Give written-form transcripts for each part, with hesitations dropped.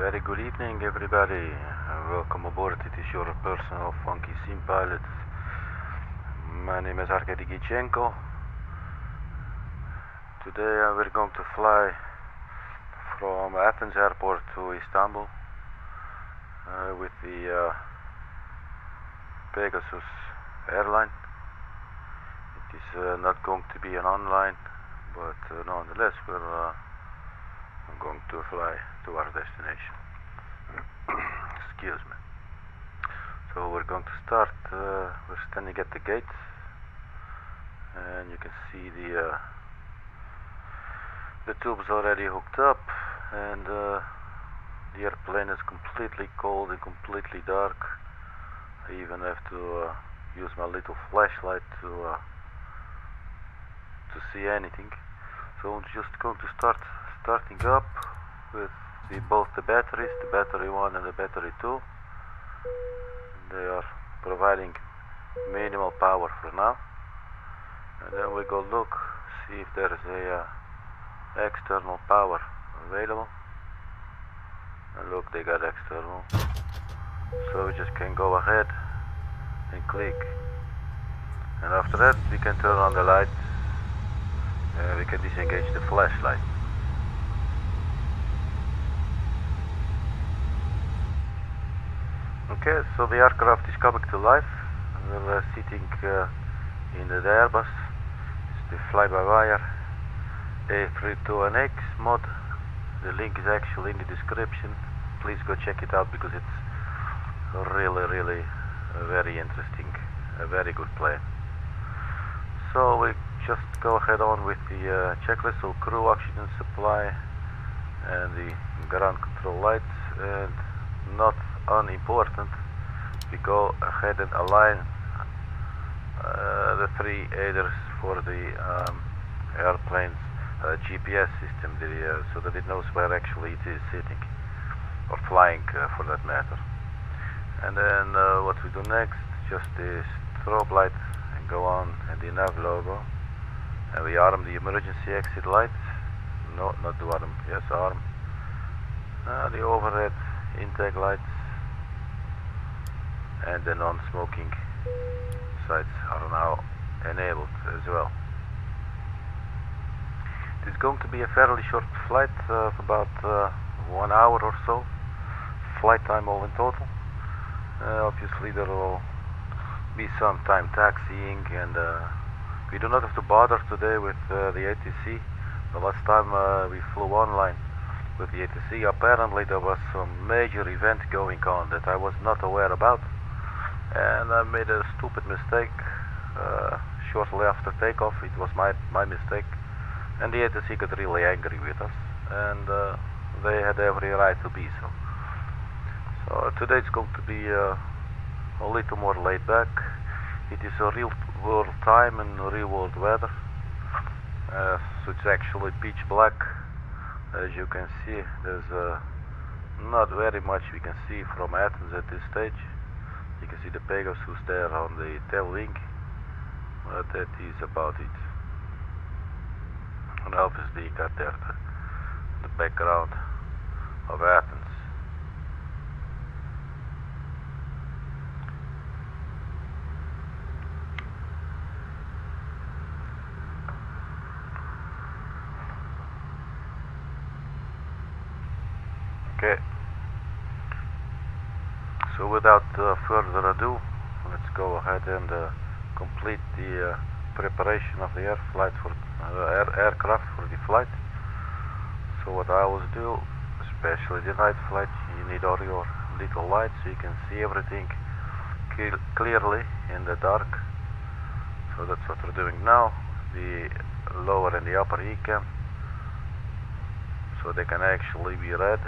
Very good evening, everybody. Welcome aboard. It is your personal funky sim pilot. My name is Arkady Gidzenko. Today we're going to fly from Athens airport to Istanbul with the Pegasus Airline. It is not going to be an online, but nonetheless we're going to fly to our destination. Excuse me. So we're going to start. We're standing at the gate, and you can see the tubes already hooked up, and the airplane is completely cold and completely dark. I even have to use my little flashlight to see anything. So I'm just going to starting up with both the batteries, the battery 1 and the battery 2. They are providing minimal power for now. And then we go look, see if there is a external power available. And look, they got external. So we just can go ahead and click. And after that we can turn on the lights. We can disengage the flashlight. Okay, so the aircraft is coming to life. We're sitting in the Airbus. It's the fly-by-wire A32NX mod. The link is actually in the description. Please go check it out because it's really very interesting. A very good plane. So we just go ahead on with the checklist. So crew, oxygen supply, and the ground control lights, and not unimportant, we go ahead and align the 3 aiders for the airplane's GPS system, so that it knows where actually it is sitting, or flying for that matter. And then what we do next, just the strobe light and go on, and the nav logo, and we arm the emergency exit lights. No, not do arm, yes, arm. The overhead intake lights and the non-smoking sights are now enabled as well. It is going to be a fairly short flight of about 1 hour or so, flight time all in total. Obviously there will be some time taxiing, and we do not have to bother today with the ATC. The last time we flew online with the ATC, apparently there was some major event going on that I was not aware about, and I made a stupid mistake shortly after takeoff. It was my mistake, and the ATC got really angry with us, and they had every right to be so. So today it's going to be a little more laid back. It is a real world time and real world weather, so it's actually pitch black. As you can see, there's not very much we can see from Athens at this stage. You can see the Pegasus there on the tail wing, but that is about it. And obviously you got there the background of Athens. Okay, so without further ado, let's go ahead and complete the preparation of the aircraft for the flight. So what I always do, especially the night flight, you need all your little lights so you can see everything clearly in the dark. So that's what we're doing now, the lower and the upper ECAM, so they can actually be read.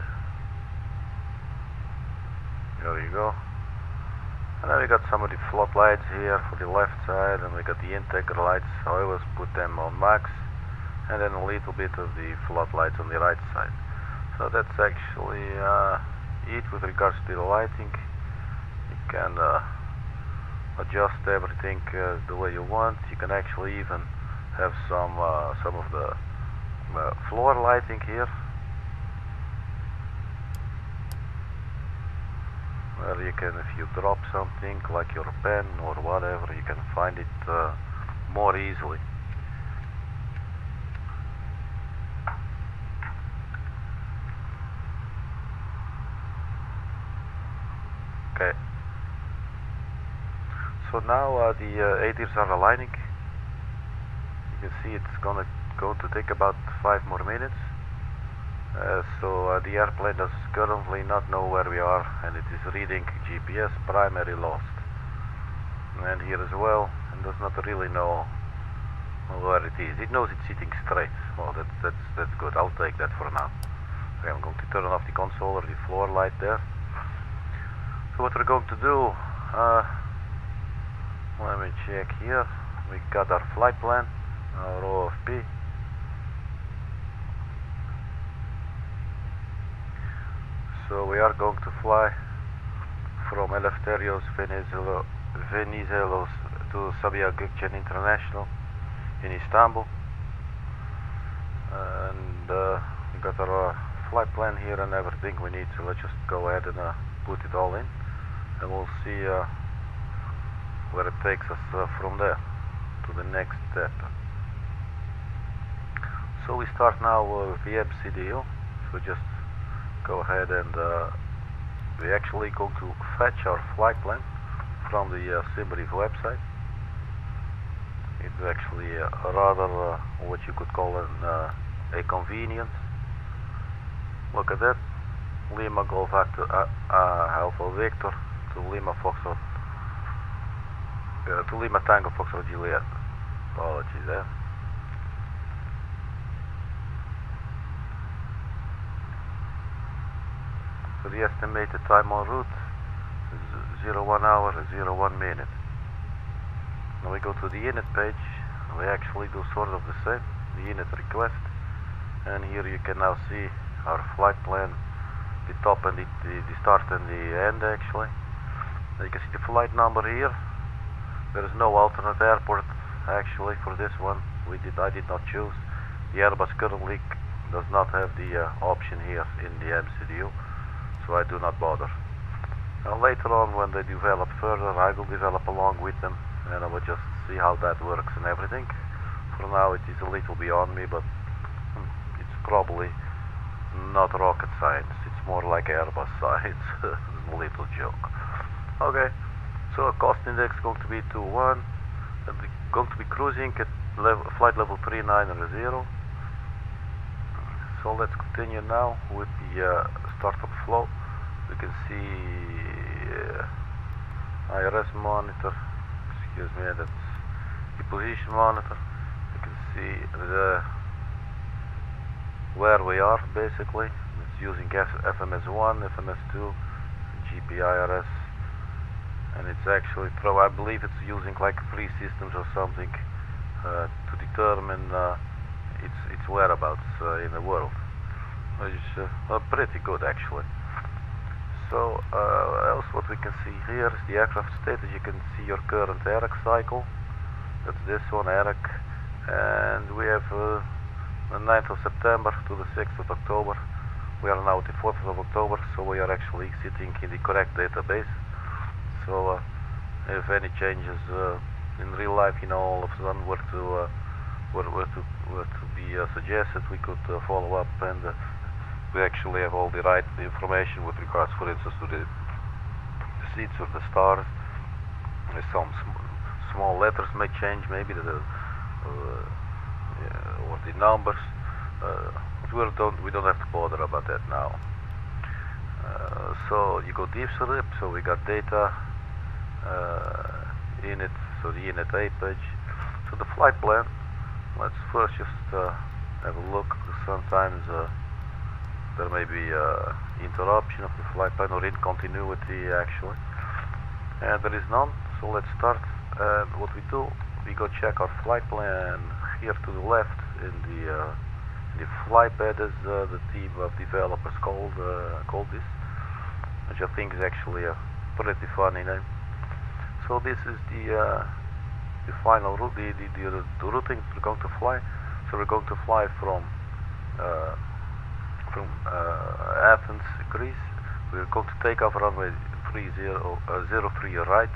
There you go. And then we got some of the floodlights here for the left side, and we got the intake lights. I always put them on max, and then a little bit of the floodlights on the right side. So that's actually it with regards to the lighting. You can adjust everything the way you want. You can actually even have some of the floor lighting here. where you can, if you drop something like your pen or whatever, you can find it more easily. Okay, so now the ADIRs are aligning. You can see it's going to take about 5 more minutes. So the airplane does currently not know where we are, and it is reading GPS primary lost. And here as well, and does not really know where it is. It knows it's sitting straight. Well, that's good. I'll take that for now. Okay, I'm going to turn off the console or the floor light there. So what we're going to do, let me check here. We got our flight plan, our OFP. So we are going to fly from Eleftherios, Venizelos to Sabiha Gökçen International in Istanbul. And we got our flight plan here and everything we need, so let's just go ahead and put it all in, and we'll see where it takes us from there to the next step. So we start now with the MCDU, so just go ahead and we're actually going to fetch our flight plan from the Simbrief website. It's actually rather what you could call a convenience. Look at that. Lima Golf Alpha Victor to Lima Foxtrot to Lima Tango Foxtrot Juliet. Apologies there. So the estimated time en route is 01 hour, 01 minute. Now we go to the init page, and we actually do sort of the same, the init request, and here you can now see our flight plan, the top and the start and the end actually. Now you can see the flight number here. There is no alternate airport actually for this one. I did not choose. The Airbus currently does not have the option here in the MCDU. So I do not bother. Now later on, when they develop further, I will develop along with them, and I will just see how that works and everything. For now it is a little beyond me, but it's probably not rocket science. It's more like Airbus science. It's a little joke. Okay, so cost index is going to be 2.1, and we're going to be cruising at flight level 3900. So let's continue now with the startup flow. We can see IRS monitor, excuse me, that's the position monitor. You can see where we are basically. It's using FMS1, FMS2, GPIRS, and it's actually I believe it's using like 3 systems or something to determine its whereabouts in the world, which is pretty good actually. So else what we can see here is the aircraft status. You can see your current ARC cycle. That's this one, ARC, and we have the 9th of September to the 6th of October. We are now at the 4th of October, so we are actually sitting in the correct database. So if any changes in real life, all of a sudden were to be suggested, we could follow up, and we actually have all the right information with regards, for instance, to the seats or the stars. Some small letters may change, maybe or the numbers. We don't have to bother about that now. So you go deep slip, so we got data in it, so the init A page. So the flight plan, let's first just have a look. Sometimes there may be interruption of the flight plan or incontinuity actually, and there is none. So let's start. And what we do, we go check our flight plan here to the left in the flight pad, as the team of developers called this, which I think is actually a pretty funny name. So this is the final route, the routing we're going to fly. So we're going to fly from Athens, Greece. We're going to take off runway 03 right,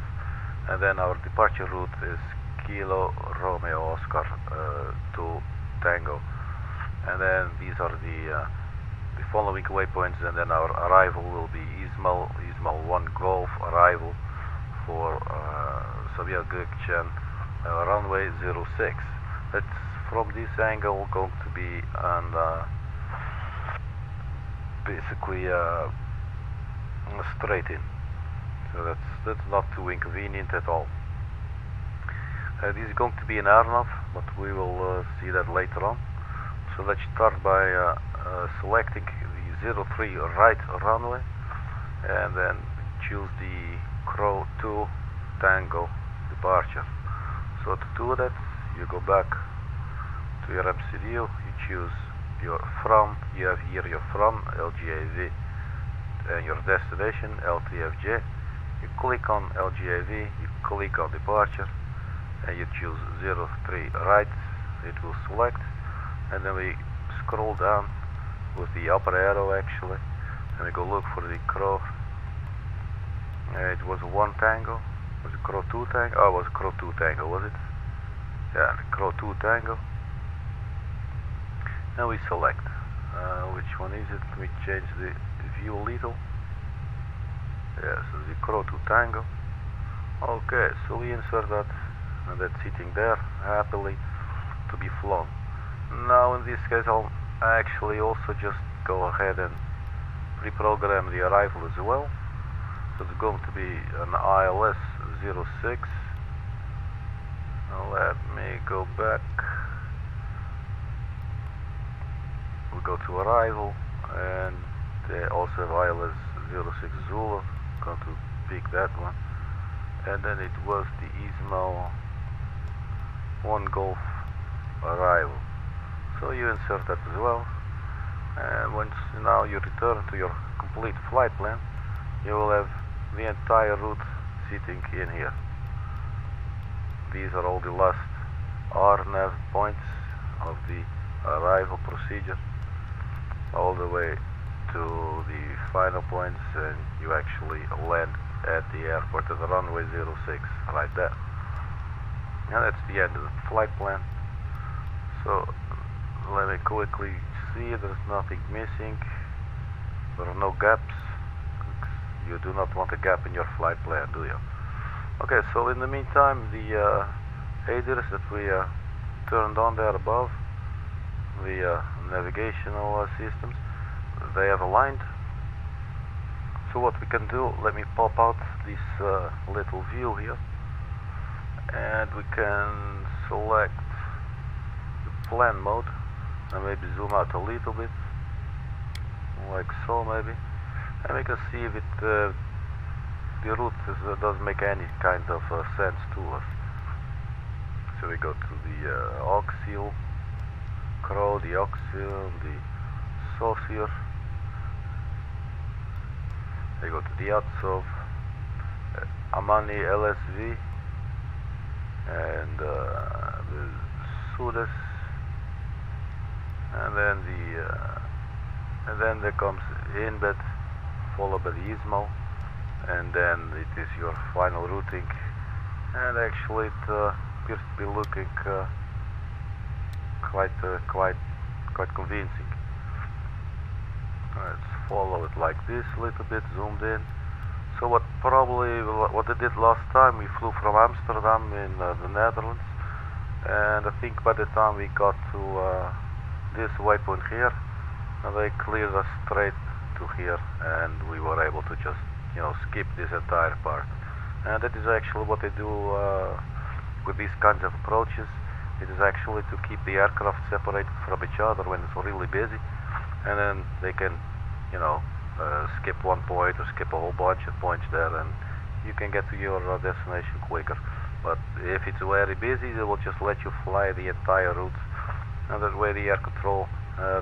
and then our departure route is Kilo Romeo Oscar 2 Tango, and then these are the following waypoints, and then our arrival will be Izmal 1 Golf arrival for Sabiha Gökçen, runway 06. That's from this angle going to be on basically straight in, so that's not too inconvenient at all. This is going to be an Arnav, but we will see that later on. So let's start by selecting the 03 right runway, and then choose the Crow 2 Tango departure. So to do that, you go back to your MCDU, you choose your from, you have here your from, LGAV, and your destination, LTFJ. You click on LGAV, you click on departure, and you choose 03 right, it will select, and then we scroll down with the upper arrow actually, and we go look for the Crow. It was 1 Tango, was it Crow 2 Tango? Oh, it was Crow 2 Tango, was it? Yeah, the Crow 2 Tango. And we select which one is it. We change the view a little. Yes, the Crow 2 Tango. Okay, so we insert that, and that's sitting there happily to be flown. Now in this case I'll actually also just go ahead and reprogram the arrival as well. So it's going to be an ILS 06. Now let me go back. We go to arrival, and they also have ILS 06 Zulu. Going to pick that one, and then it was the Izmal 1 Golf arrival. So you insert that as well, and once now you return to your complete flight plan, you will have the entire route sitting in here. These are all the last RNAV points of the arrival procedure, all the way to the final points, and you actually land at the airport at the runway 06 right there. And that's the end of the flight plan. So let me quickly see, there's nothing missing, there are no gaps. You do not want a gap in your flight plan, do you? Okay, so in the meantime, the ADIRs that we turned on there above, the navigational systems, they have aligned. So what we can do, let me pop out this little view here, and we can select the plan mode, and maybe zoom out a little bit, like so maybe, and we can see if it the route doesn't make any kind of sense to us. So we go to the Oxyl Crow, the Oxyl, the Saucier. We go to the Yatsov, Amani LSV, and the Sudas, and then there comes Inbed, followed by the Izmal, and then it is your final routing, and actually it appears to be looking quite convincing. Let's follow it like this a little bit, zoomed in. So what I did last time, we flew from Amsterdam in the Netherlands, and I think by the time we got to this waypoint here, they cleared us straight to here, and we were able to just skip this entire part. And that is actually what they do with these kinds of approaches. It is actually to keep the aircraft separated from each other when it's really busy, and then they can skip one point or skip a whole bunch of points there, and you can get to your destination quicker. But if it's very busy, they will just let you fly the entire route, and that way the air control,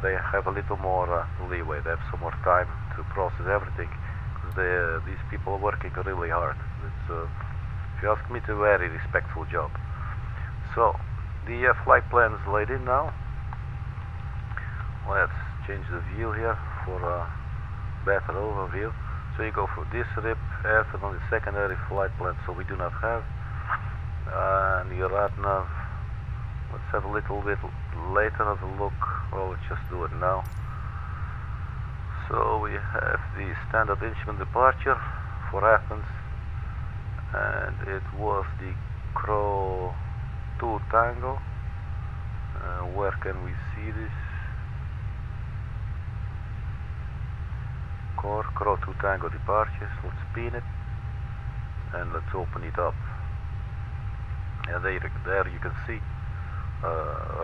they have a little more leeway. They have some more time to process everything, because these people are working really hard. It's, if you ask me, it's a very respectful job. So the flight plan is laid in now. Let's change the view here for a better overview. So you go for this RIP, airfield on the secondary flight plan, so we do not have. And your nav, let's have a little bit later of a look. Well, let's just do it now. So we have the standard instrument departure for Athens, and it was the Crow 2 Tango. Where can we see this? Crow 2 Tango departures. Let's spin it and let's open it up. And there you can see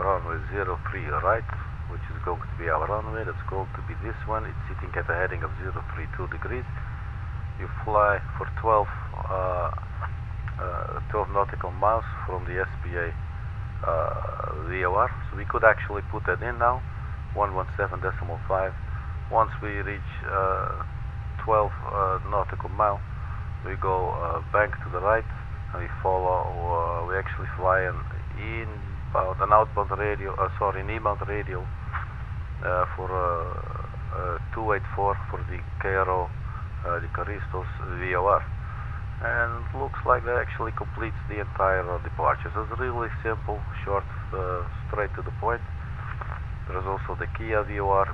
runway 03 right, which is going to be our runway. That's going to be this one. It's sitting at a heading of 032 degrees. You fly for 12 nautical miles from the SPA VOR. So we could actually put that in now, 117.5. Once we reach 12 nautical mile, we go bank to the right, and we follow. We actually fly an inbound radio for 284 for the Cairo, the Caristos VOR, and it looks like that actually completes the entire departure. So it's really simple, short, straight to the point. There's also the Kia VOR.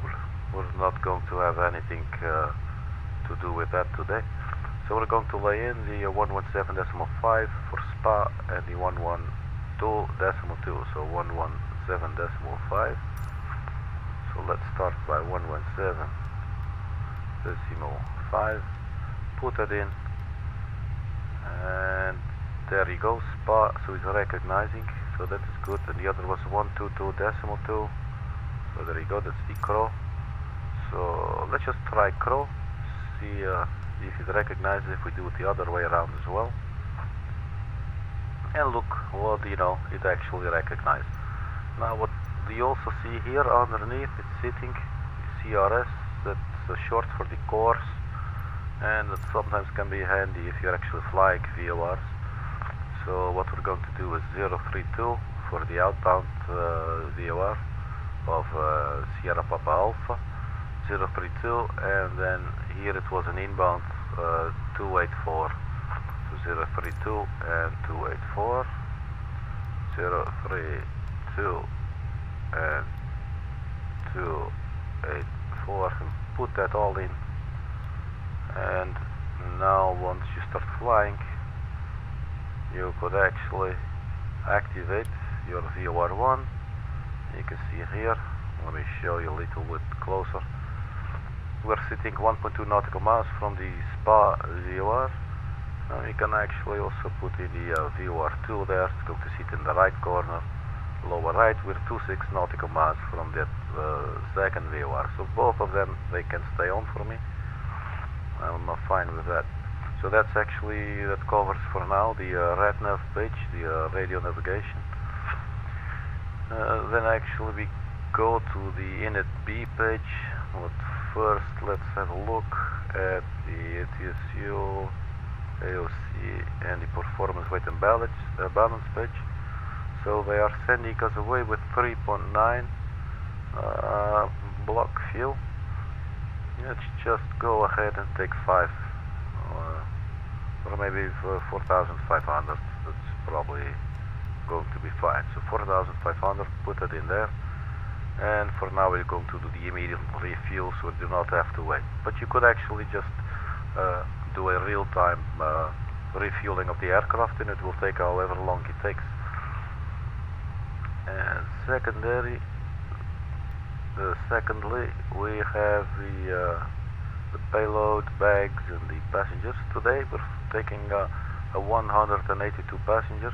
We're not going to have anything to do with that today. So we're going to lay in the 117.5 for Spa and the 112.2, so 117.5. So let's start by 117.5, put that in, and there you go, Spa, so it's recognizing, so that is good. And the other was 122.2, so there you go, that's the Crow. So let's just try Crow, see if it recognizes if we do it the other way around as well. And look what it actually recognized. Now what you also see here underneath, it's sitting CRS, that's short for the course, and that sometimes can be handy if you're actually flying VORs. So what we're going to do is 032 for the outbound VOR of Sierra Papa Alpha, 032, and then here it was an inbound 284, so 032 and 284, 032 and 284, and put that all in. And now once you start flying, you could actually activate your VOR1. You can see here, let me show you a little bit closer. We're sitting 1.2 nautical miles from the Spa VOR. Now you can actually also put in the VOR2 there. It's going to sit in the right corner, lower right. We're 26 nautical miles from that second VOR. So both of them, they can stay on for me. I'm fine with that. So that's actually, that covers for now the RadNav page, the radio navigation. Then actually we go to the init B page. But first let's have a look at the ATSU, AOC and the performance weight and balance page. So they are sending us away with 3.9 block fuel. Let's just go ahead and take 5 or maybe 4,500. That's probably going to be fine. So 4,500, put it in there. And for now we're going to do the immediate refuel, so we do not have to wait. But you could actually just do a real-time refueling of the aircraft, and it will take however long it takes. And secondly, we have the payload, bags, and the passengers. Today we're taking 182 passengers.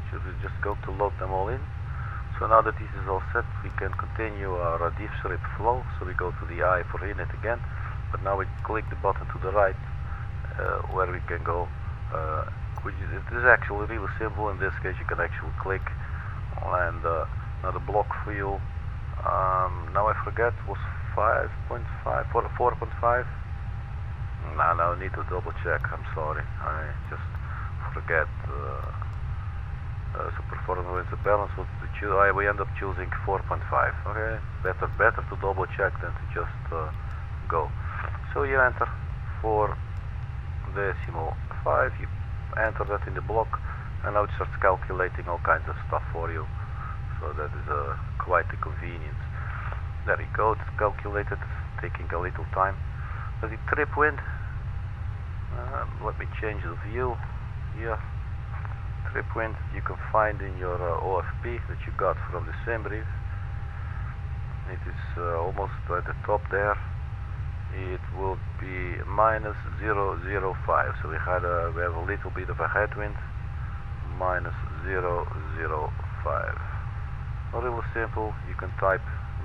Should we just go to load them all in? So now that this is all set, we can continue our diff strip flow. So we go to the I for init again, but now we click the button to the right where we can go. It is actually really simple. In this case, you can actually click, and now the block fuel. Now I forget, was 5.5 or 4.5. Now I need to double check. I'm sorry, I just forget. So performance with the balance, we end up choosing 4.5. Okay, better to double check than to just go. So you enter 4.5. You enter that in the block, and now it starts calculating all kinds of stuff for you. So that is quite a convenience. There you go, it's calculated, taking a little time. But the Tripwind, let me change the view here. Tripwind you can find in your OFP that you got from the same brief. It is almost at the top there. It will be minus 0.05. So we have a little bit of a headwind. Minus 0.05. Really simple. You can type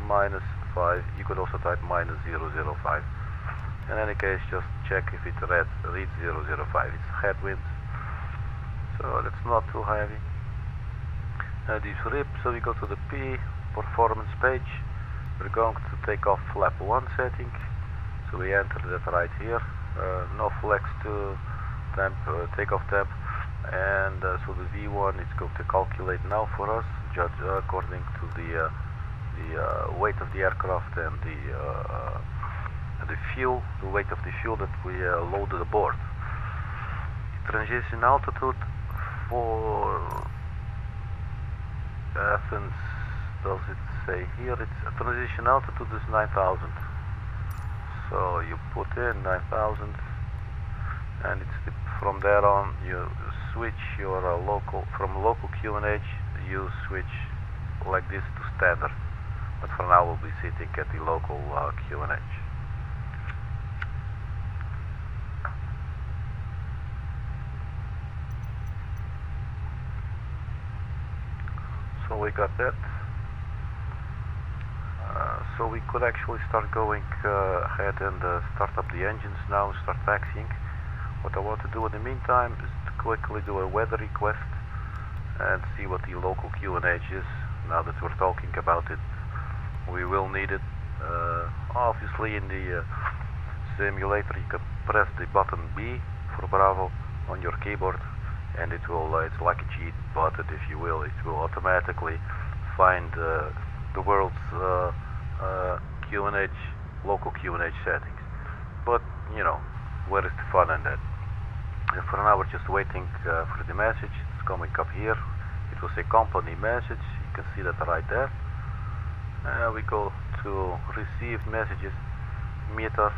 minus 5. You could also type minus 0.05. In any case, just check if it reads 0.05. It's headwind, so that's not too heavy. This RIP, so we go to the P performance page. We're going to take off flap 1 setting, so we enter that right here. No flex to temp, takeoff temp, and so the V1 is going to calculate now for us, judge according to the weight of the aircraft and the fuel, the weight of the fuel that we loaded aboard. Transition altitude for Athens, does it say here? It's transition altitude is 9,000. So you put in 9,000, and it's from there on you switch your from local QNH you switch like this to standard. But for now we'll be sitting at the local QNH. So we got that. So we could actually start going ahead and start up the engines now, start taxiing. What I want to do in the meantime is to quickly do a weather request and see what the local QNH is. Now that we're talking about it, we will need it. Obviously in the simulator you can press the button B for Bravo on your keyboard, and it will, it's like a cheat button if you will, it will automatically find the world's QNH, local QNH settings. But you know, where is the fun in that? And for now we're just waiting for the message. It's coming up here. It will say company message. You can see that right there. We go to received messages, meter,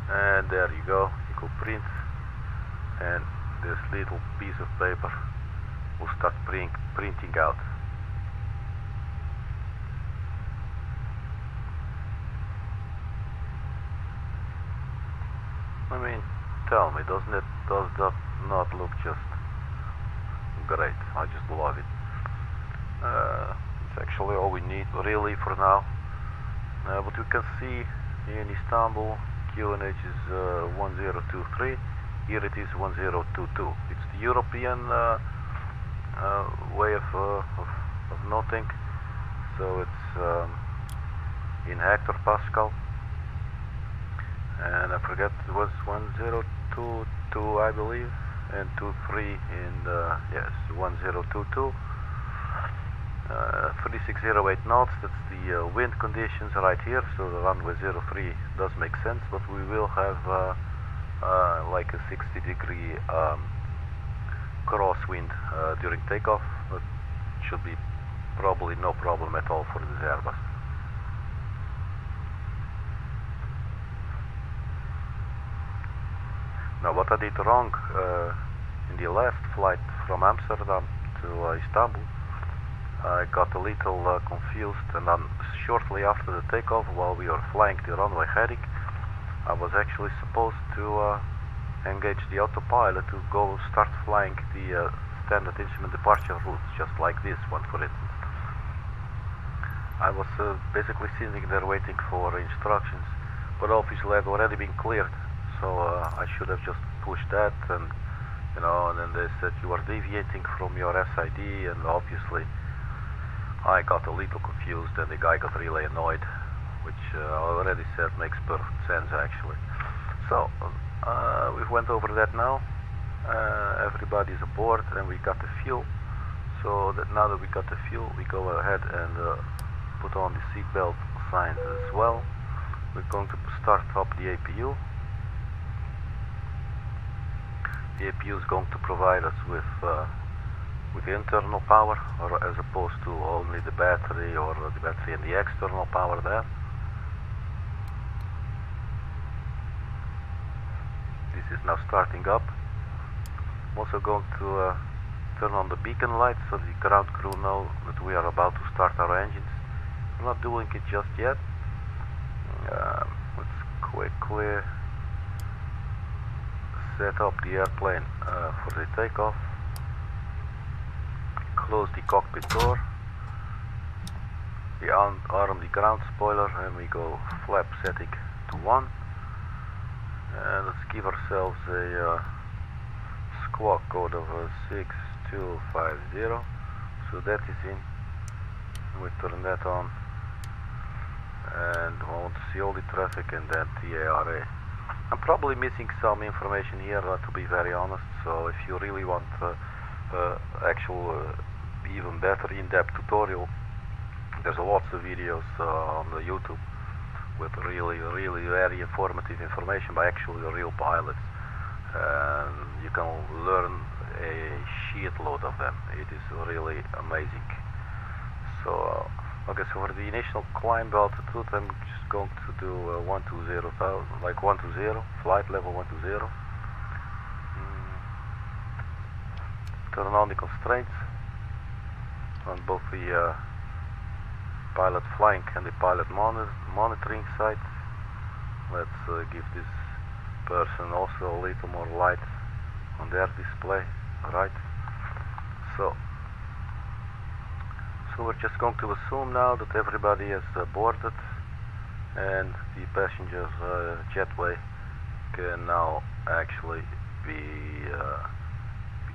and there you go. You go print, and this little piece of paper will start printing out. I mean, tell me, does that not look just great? I just love it. It's actually all we need really for now. But you can see in Istanbul QNH is 1023. Here it is 1022. It's the European way of noting. So it's in hectopascal. And I forget, it was 1022 I believe, and 23 in yes, 1022. 3608 knots, that's the wind conditions right here, so the runway 03 does make sense, but we will have like a 60-degree crosswind during takeoff, but should be probably no problem at all for this Airbus. Now what I did wrong in the last flight from Amsterdam to Istanbul, I got a little confused, and then shortly after the takeoff, while we were flying the runway heading, I was actually supposed to engage the autopilot to go start flying the standard instrument departure routes, just like this one for instance. I was basically sitting there waiting for instructions, but obviously I'd already been cleared. So I should have just pushed that, and you know, and then they said you are deviating from your SID, and obviously I got a little confused, and the guy got really annoyed, which I already said makes perfect sense actually. So we went over that now. Everybody's aboard, and we got the fuel. So that now that we got the fuel, we go ahead and put on the seatbelt signs as well. We're going to start up the APU. the APU is going to provide us with internal power, or as opposed to only the battery, or the battery and the external power there. This is now starting up. I'm also going to turn on the beacon lights so the ground crew know that we are about to start our engines. We're not doing it just yet. Let's quickly set up the airplane for the takeoff. Close the cockpit door. We arm the ground spoiler and we go flap setting to 1. And let's give ourselves a squawk code of 6250. So that is in. We turn that on. And I want to see all the traffic and then TARA. I'm probably missing some information here, to be very honest. So if you really want actual even better in-depth tutorial, there's lots of videos on the YouTube with really very informative information by actually real pilots. You can learn a shitload of them. It is really amazing. So okay, so for the initial climb altitude, I'm just going to do 120,000, like 120, flight level 120. Turn on the constraints on both the pilot flying and the pilot monitoring side. Let's give this person also a little more light on their display. Alright, so we're just going to assume now that everybody is boarded and the passenger jetway can now actually be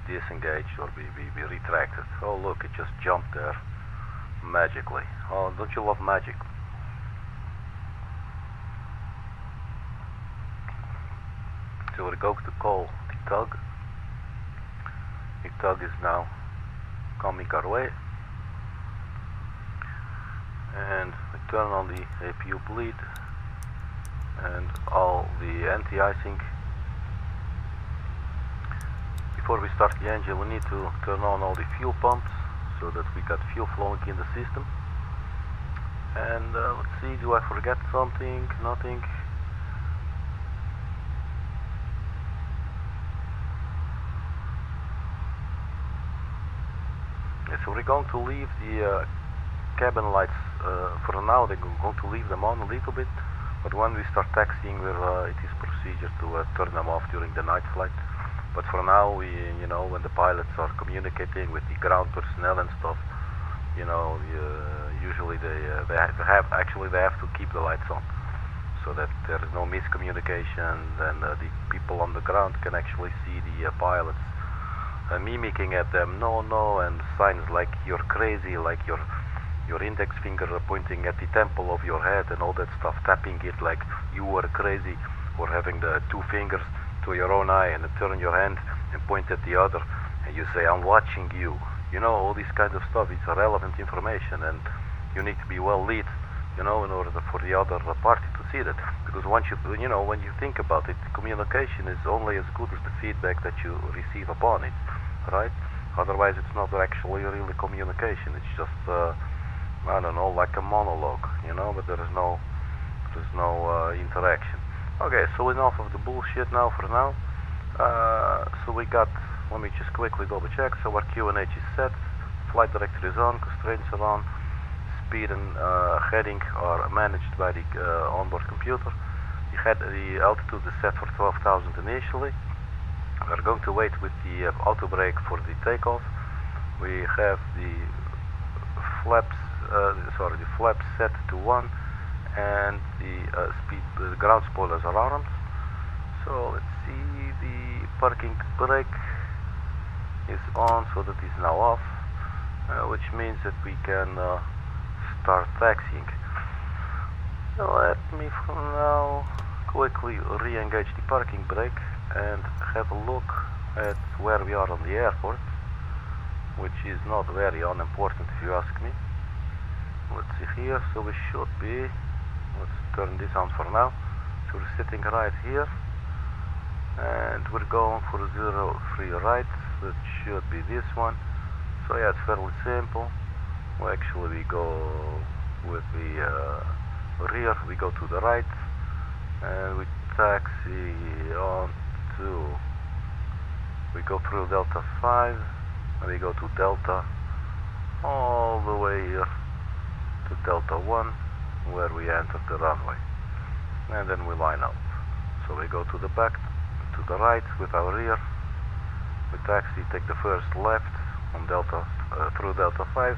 disengaged or be retracted. Oh look, it just jumped there magically. Oh, don't you love magic? So we're going to call the tug. The tug is now coming our way. And we turn on the APU bleed and all the anti-icing. Before we start the engine, we need to turn on all the fuel pumps so that we got fuel flowing in the system. And let's see, do I forget something? Nothing. Okay, so we're going to leave the cabin lights for now. They're going to leave them on a little bit, but when we start taxiing, it is procedure to turn them off during the night flight. But for now, when the pilots are communicating with the ground personnel and stuff, usually they have to keep the lights on, so that there is no miscommunication, and the people on the ground can actually see the pilots mimicking at them, no, and signs like you're crazy, like your index finger pointing at the temple of your head and all that stuff, tapping it like you were crazy, or having the two fingers to your own eye and turn your hand and point at the other and you say, I'm watching you. All this kind of stuff is relevant information, and you need to be well lit, in order for the other party to see that. Because when you think about it, communication is only as good as the feedback that you receive upon it, right? Otherwise it's not actually really communication. It's just I don't know, like a monologue, but there is no interaction. Okay, so enough of the bullshit now for now. So we got, let me just quickly double check. So our QNH is set, flight director is on, constraints are on, speed and heading are managed by the onboard computer. The altitude is set for 12,000 initially. We're going to wait with the auto brake for the takeoff. We have the flaps set to 1, and the ground spoilers are armed. So let's see, the parking brake is on, so that is now off, which means that we can start taxiing. Let me for now quickly re-engage the parking brake and have a look at where we are on the airport, which is not very unimportant if you ask me. Let's see here, so we should be, let's turn this on for now. So we're sitting right here, and we're going for 03 right. That should be this one. So yeah, it's fairly simple. Well, actually we go with the rear, we go to the right, and we taxi on to, we go through Delta 5, and we go to Delta, all the way here to Delta 1, where we enter the runway, and then we line up. So we go to the back, to the right with our rear, we taxi, take the first left on Delta, through Delta 5,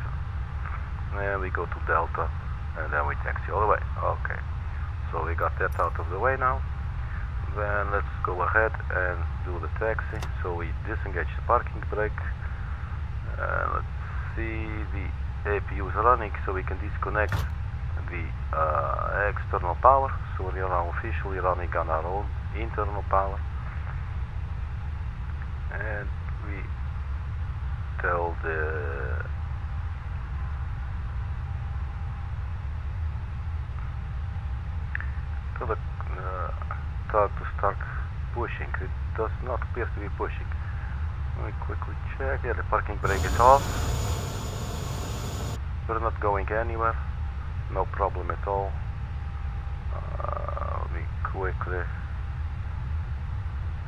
and we go to Delta, and then we taxi all the way. Okay, so we got that out of the way now. Then let's go ahead and do the taxi. So we disengage the parking brake. Let's see, the APU is running, so we can disconnect the external power. So we are now officially running on our own internal power. And we tell the tug to start pushing. It does not appear to be pushing. Let me quickly check. Yeah, the parking brake is off. We're not going anywhere. No problem at all. Let me quickly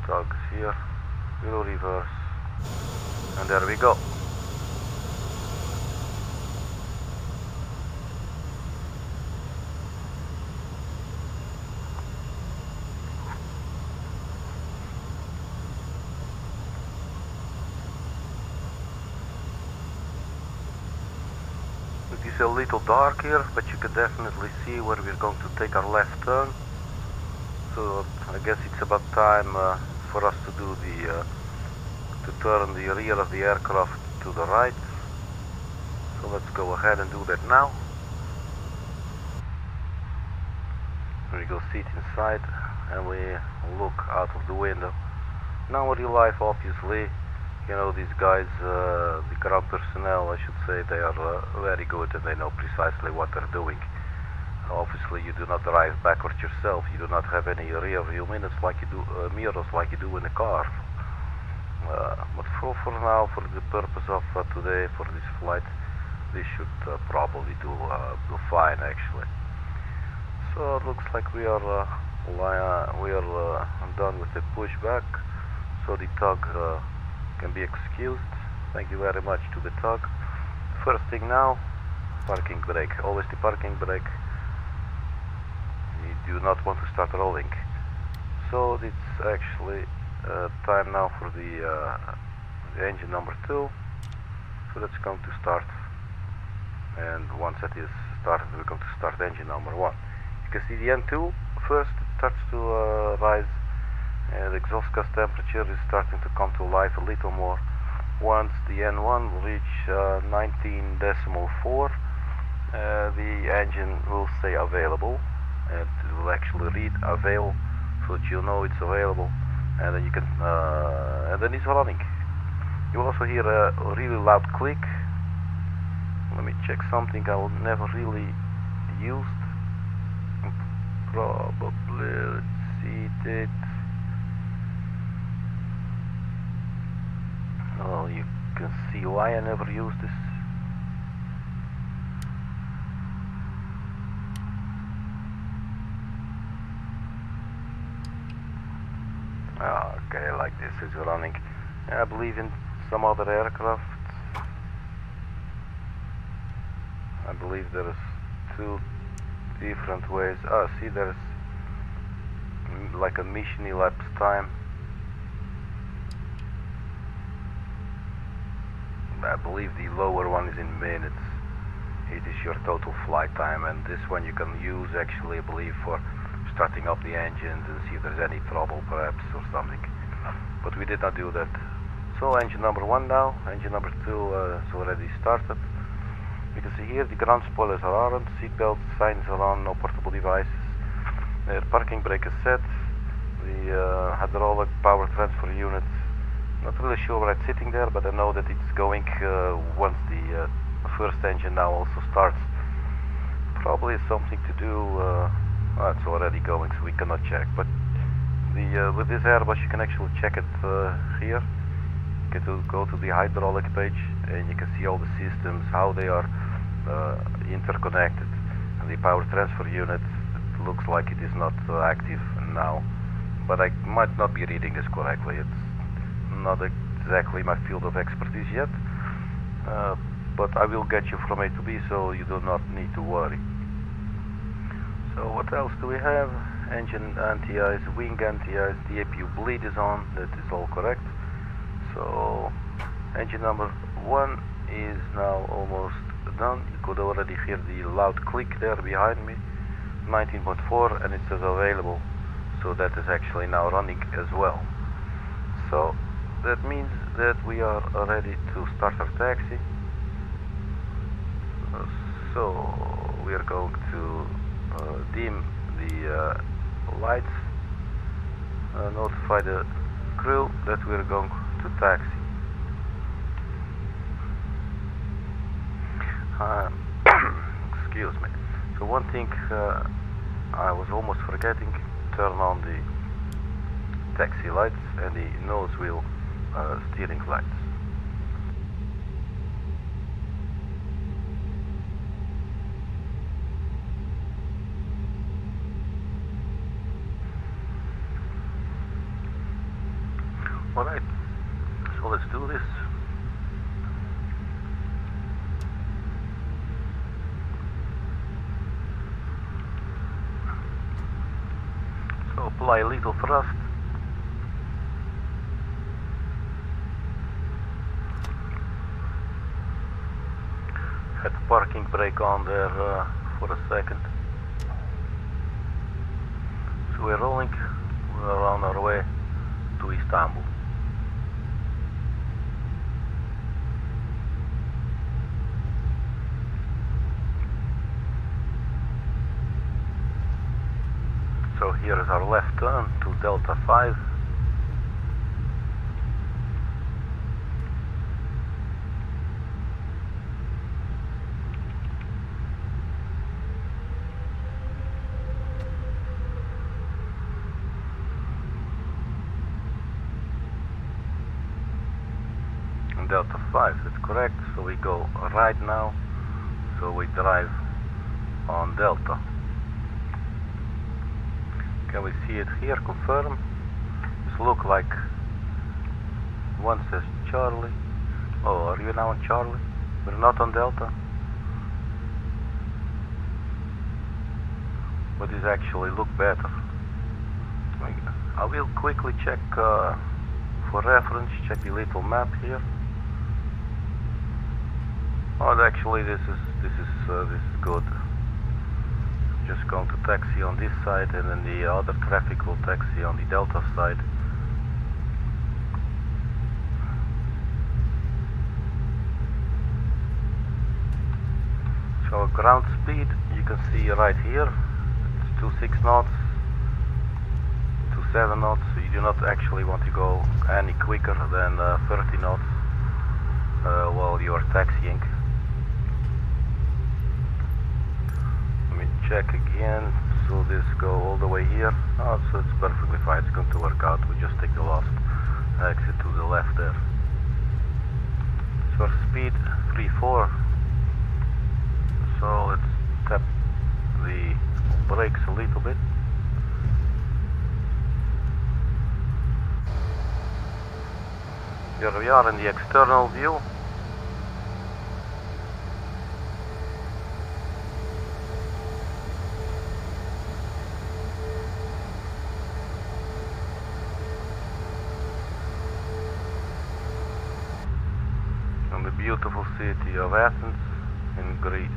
tug here. We'll reverse. And there we go. It is a little dark here, but you can definitely see where we're going to take our left turn. So I guess it's about time for us to do the to turn the rear of the aircraft to the right. So let's go ahead and do that now. We go sit inside and we look out of the window. Now in real life, obviously, you know, these guys, the ground personnel, I should say, they are very good and they know precisely what they're doing. Obviously, you do not drive backwards yourself. You do not have any rear view mirrors like you do in a car. But for now, for the purpose of today, for this flight, this should probably do fine actually. So it looks like we are done with the pushback. So the tug can be excused. Thank you very much to the tug. First thing now, parking brake. Always the parking brake. You do not want to start rolling. So it's actually time now for the engine number 2. So that's going to start. And once that is started, we're going to start engine number 1. You can see the N2 first starts to rise. The exhaust gas temperature is starting to come to life a little more. Once the N1 reach 19.4, the engine will say available, and it will actually read avail, so that you know it's available, and then you can, and then it's running. You will also hear a really loud click. Let me check something I will never really used. Probably, let's see it. Oh, you can see why I never used this. Okay, like this is running. I believe in some other aircraft. I believe there's 2 different ways. See, there's like a mission elapsed time. I believe the lower one is in minutes. It is your total flight time, and this one you can use actually, I believe, for starting up the engines and see if there's any trouble perhaps or something. But we did not do that. So engine number 1 now. Engine number 2 is already started. You can see here the ground spoilers are on, seatbelt signs are on, no portable devices. The parking brake is set. The hydraulic power transfer unit. Not really sure where it's sitting there, but I know that it's going once the first engine now also starts. Probably something to do. It's already going, so we cannot check. But With this Airbus you can actually check it here. You can go to the hydraulic page and you can see all the systems, how they are interconnected. And the power transfer unit, it looks like it is not active now, but I might not be reading this correctly. It's not exactly my field of expertise yet, but I will get you from A to B, so you do not need to worry. So what else do we have? Engine anti-ice, wing anti-ice, the APU bleed is on, that is all correct. So engine number 1 is now almost done. You could already hear the loud click there behind me. 19.4, and it says available, so that is actually now running as well. So that means that we are ready to start our taxi. So we are going to dim the lights, notify the crew that we are going to taxi. Excuse me. So one thing I was almost forgetting, turn on the taxi lights and the nose wheel steering lights. Alright, so let's do this. So apply a little thrust. Had the parking brake on there for a second. So we're rolling, we're on our way to Istanbul. So here is our left turn to Delta 5. And Delta 5, that's correct. So we go right now. So we drive on Delta. Can we see it here? Confirm. This look like one says Charlie. Oh, are you now on Charlie? We're not on Delta. But this actually look better. I will quickly check for reference. Check the little map here. Oh, actually, this is good. Just going to taxi on this side, and then the other traffic will taxi on the Delta side. So ground speed, you can see right here, it's 26 knots, 27 knots. So you do not actually want to go any quicker than 30 knots while you are taxiing. Check again, so this go all the way here. Oh, so it's perfectly fine, it's going to work out. We just take the last exit to the left there. So our speed 3.4. So let's tap the brakes a little bit. Here we are in the external view. Beautiful city of Athens in Greece.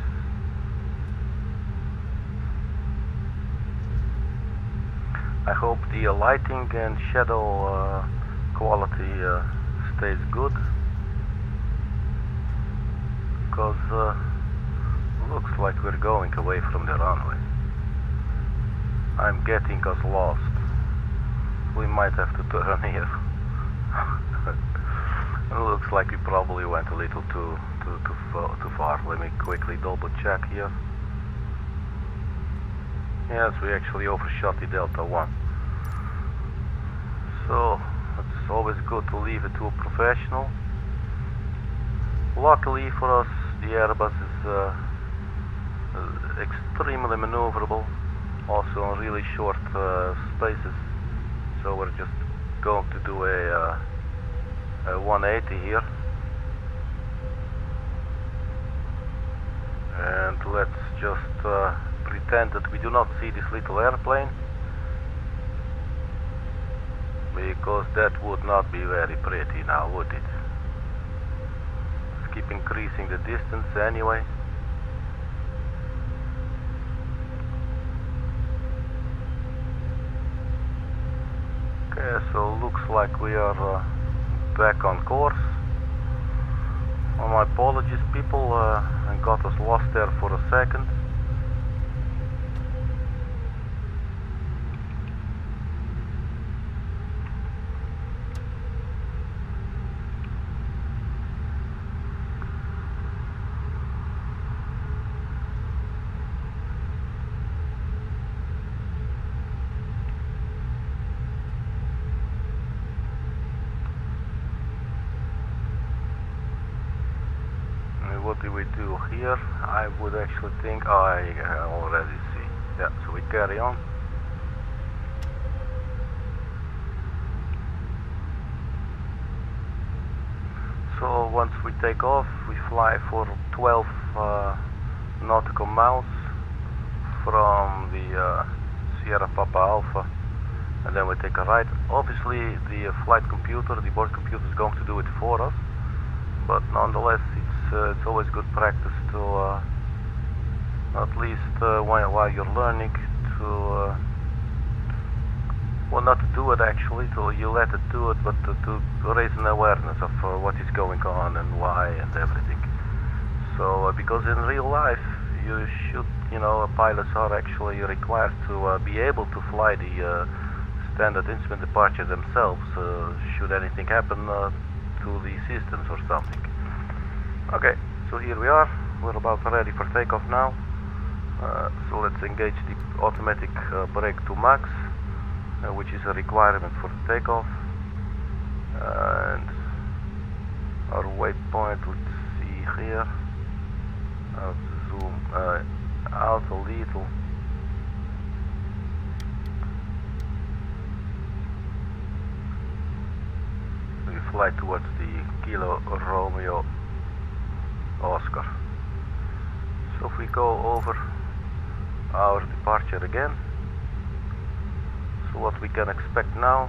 I hope the lighting and shadow quality stays good, because looks like we're going away from the runway. I'm getting us lost. We might have to turn here. It looks like we probably went a little too far. Let me quickly double check here. Yes, we actually overshot the Delta 1. So it's always good to leave it to a professional. Luckily for us, the Airbus is extremely maneuverable, also on really short spaces. So we're just going to do a 180 here, and let's just pretend that we do not see this little airplane, because that would not be very pretty now, would it? Let's keep increasing the distance anyway. Okay, so looks like we are back on course. My apologies, people, I got us lost there for a second. What do we do here? I would actually think I already see. Yeah, so we carry on. So once we take off, we fly for 12 nautical miles from the Sierra Papa Alpha, and then we take a right. Obviously the flight computer, the board computer, is going to do it for us, but nonetheless it's always good practice to at least while you're learning to well, not to do it actually, to you let it do it, but to raise an awareness of what is going on and why and everything. So because in real life you should, pilots are actually required to be able to fly the standard instrument departure themselves should anything happen to the systems or something. Okay, so here we are. We're about ready for takeoff now. So let's engage the automatic brake to max, which is a requirement for the takeoff. And our waypoint, let's see here. I'll zoom out a little. We fly towards the Kilo Romeo Oscar. So if we go over our departure again, so what we can expect now,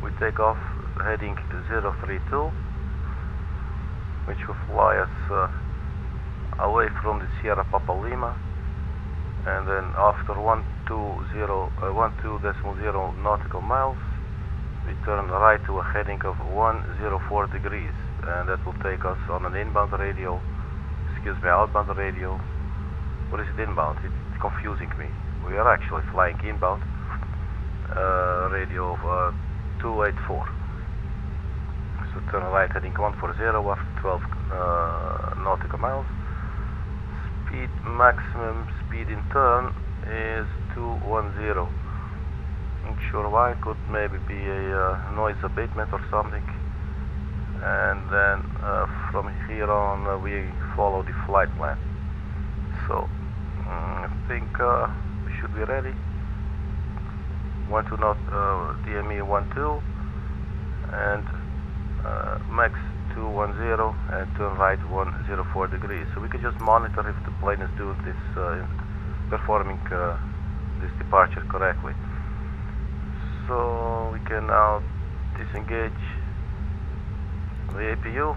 we take off heading 032, which will fly us away from the Sierra Papa Lima, and then after 12.0 nautical miles we turn right to a heading of 104 degrees, and that will take us on an inbound radio, outbound radio. What is it inbound? It's confusing me. We are actually flying inbound radio of 284. So turn right heading 140 after 12 nautical miles. Maximum speed in turn is 210. Not sure why, could maybe be a noise abatement or something. And then from here on we follow the flight plan. So I think we should be ready. 12 knot DME 12 and max 210 and turn right 104 degrees. So we can just monitor if the plane is doing this, performing this departure correctly. So we can now disengage the APU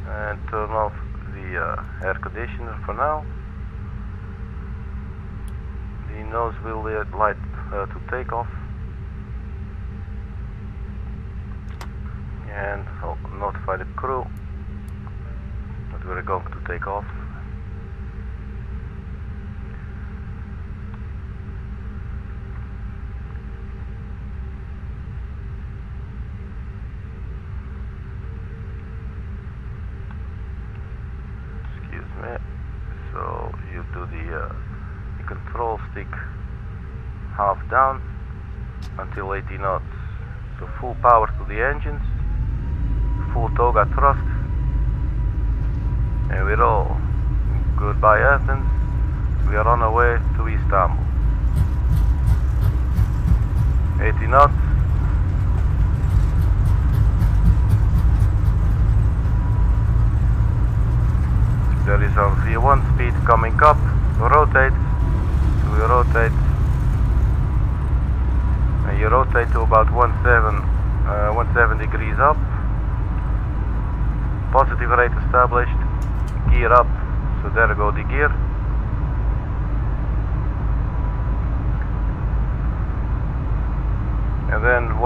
and turn off the air conditioner for now. The nose wheel light to take off, and I'll notify the crew that we're going to take off. Excuse me. So you do the control stick half down, until 80 knots. So full power to the engines, full toga thrust, and we roll. Goodbye Athens, we are on our way to Istanbul. 80 knots. There is our V1 speed coming up, rotate, we rotate, and you rotate to about 17 degrees up, positive rate established, gear up, so there go the gear. And then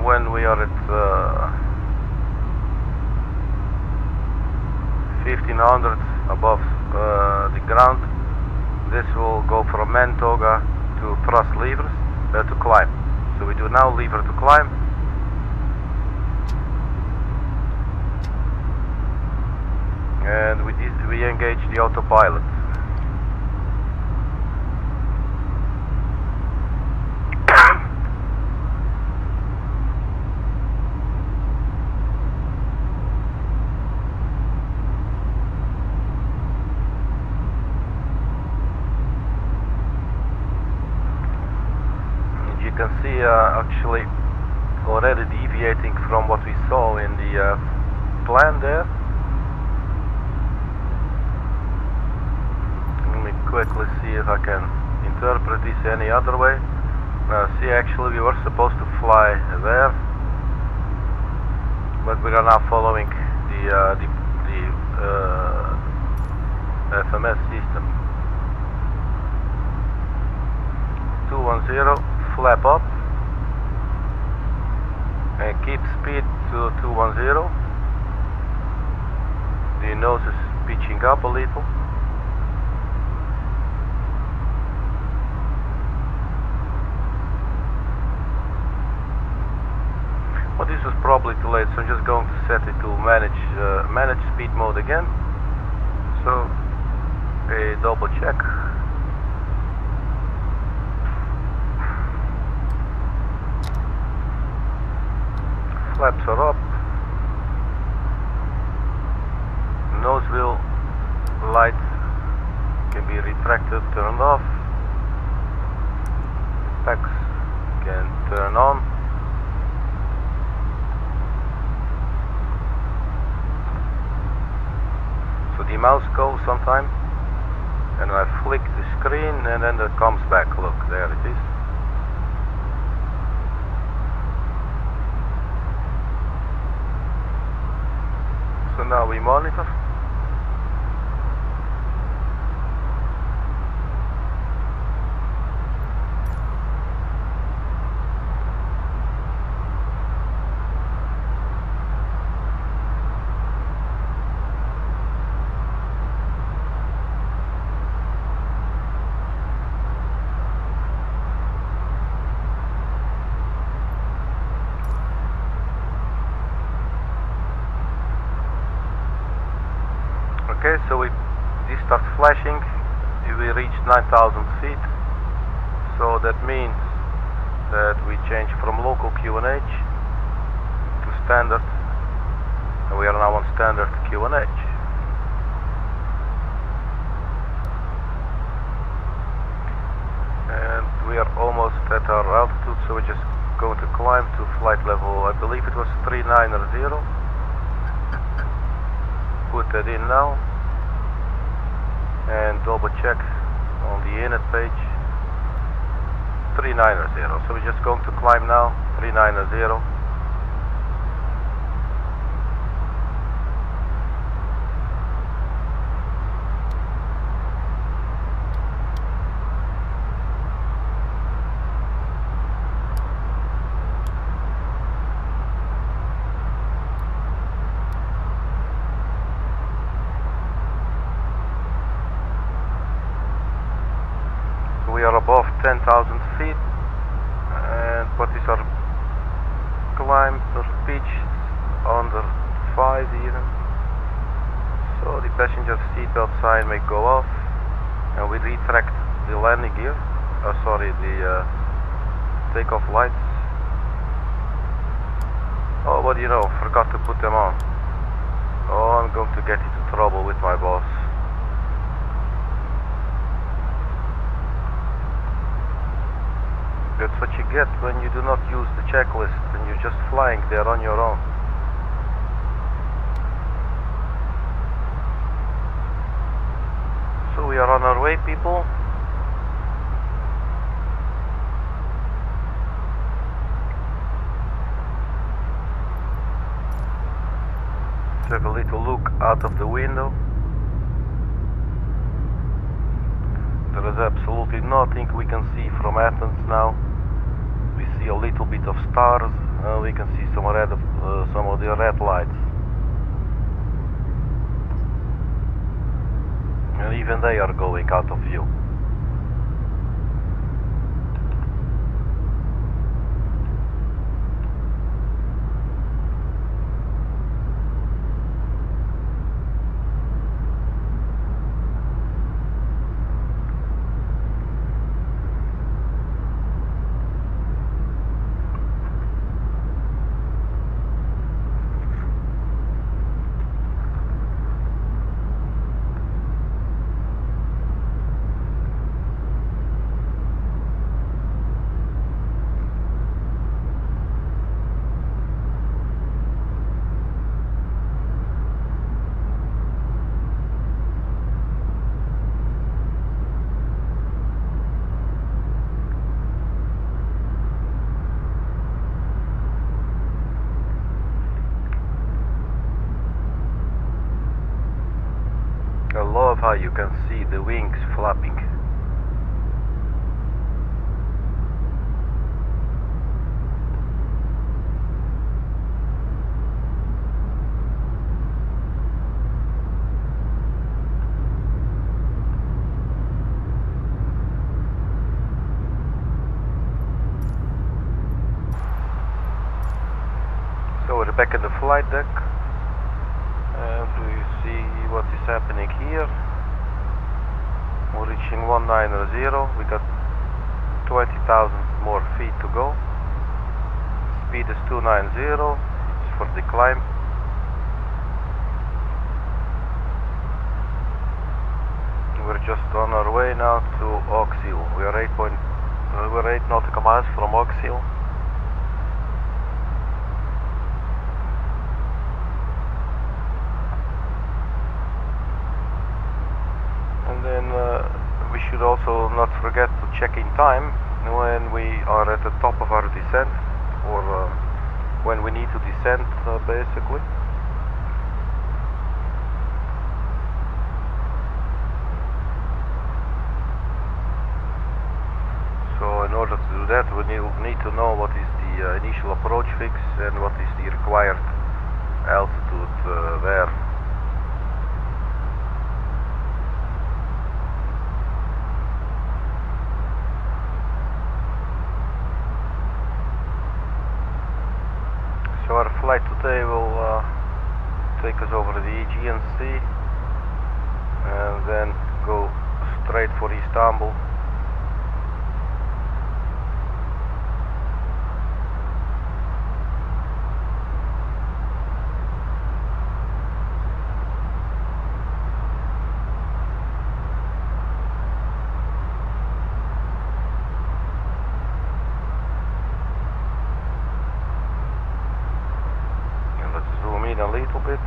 when we are at 1500 above the ground, this will go from man toga to thrust levers to climb. So we do now lever to climb. And we engage the autopilot. You can see actually already deviating from what we saw in the plan there. Let me quickly see if I can interpret this any other way. Now see, actually we were supposed to fly there, but we are now following the FMS system. 210, flap up and keep speed to 210. The nose is pitching up a little. Well, this was probably too late, so I'm just going to set it to manage speed mode again. So a double check. Flaps are up. Nose wheel light can be retracted, turned off. Packs can turn on. So the mouse goes sometime, and I flick the screen, and then it comes back. Look, there it is. So now we monitor. Okay, so this starts flashing. We reached 9,000 feet, so that means that we change from local QNH to standard, and we are now on standard QNH. And we are almost at our altitude, so we're just going to climb to flight level, I believe it was 390. Put that in now and double check on the init page. 390. So we're just going to climb now. 390. We are above 10,000 feet, and what is our climb per pitch? Under 5 even. So the passenger seatbelt sign may go off, and we retract the landing gear. The takeoff lights. Oh, but you know, forgot to put them on. Oh, I'm going to get into trouble with my boss. That's what you get when you do not use the checklist and you're just flying there on your own. So we are on our way, people. Let's have a little look out of the window. There is absolutely nothing we can see from Athens now. We see a little bit of stars. We can see some of the red lights. And even they are going out of view. I love how you can see the wings flapping. So we're back at the flight deck. Do you see what is happening here? We're reaching 190. We got 20,000 more feet to go. Speed is 290. It's for the climb. We're just on our way now to Oxhill. We're 8 nautical miles from Oxhill. We should also not forget to check in time when we are at the top of our descent, or when we need to descend, basically. So in order to do that, we need to know what is the initial approach fix and what is the required altitude there. So our flight today will take us over the Aegean Sea and then go straight for Istanbul. A little bit.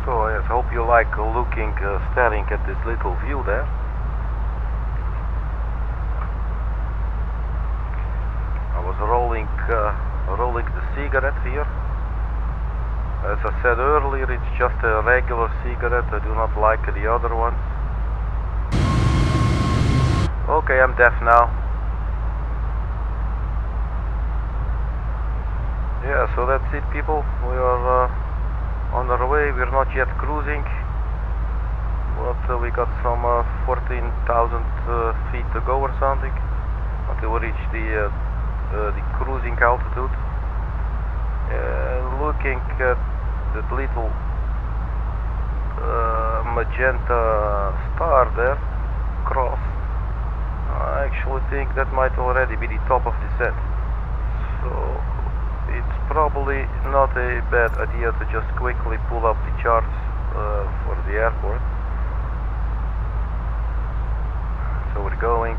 I hope you like staring at this little view there. I was rolling the cigarette here, As I said earlier, it's just a regular cigarette. I do not like the other ones. Okay, I'm deaf now. Yeah, so that's it, people. We are on our way. We're not yet cruising, but we got some 14,000 feet to go or something until we reach the cruising altitude. Looking at that little magenta star there, cross, I actually think that might already be the top of the set. So it's probably not a bad idea to just quickly pull up the charts for the airport. So we're going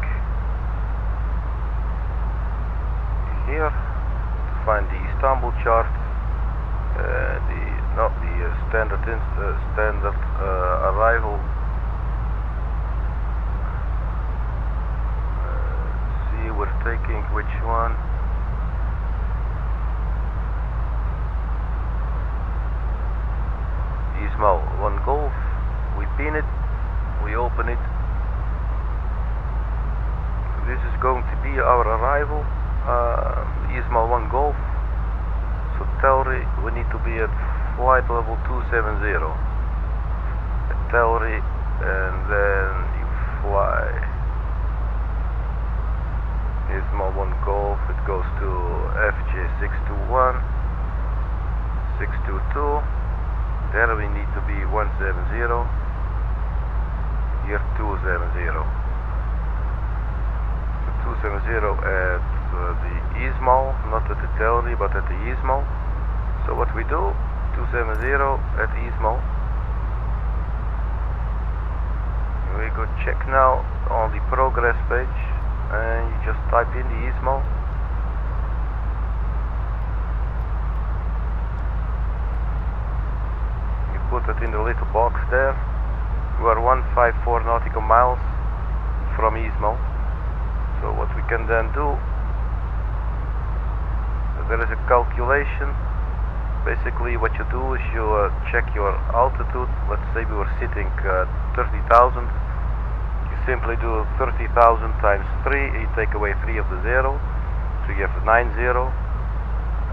here to find the Istanbul chart, the standard arrival. See, we're taking which one? Small 1 Golf. We pin it, we open it. This is going to be our arrival. Ismail 1 Golf. So Telri, we need to be at flight level 270. At Telri, and then you fly. Ismail 1 Golf, it goes to FJ 621, 622. There we need to be 170, here 270. So 270 at the Ismail, not at the Telri, but at the Ismail. So what we do, 270 at Ismail. We go check now on the progress page, and you just type in the Ismail. Put it in the little box there. We are 154 nautical miles from Ismail. So what we can then do, there is a calculation. Basically what you do is you check your altitude. Let's say we were sitting at 30,000. You simply do 30,000 times 3, you take away 3 of the 0, so you have 90,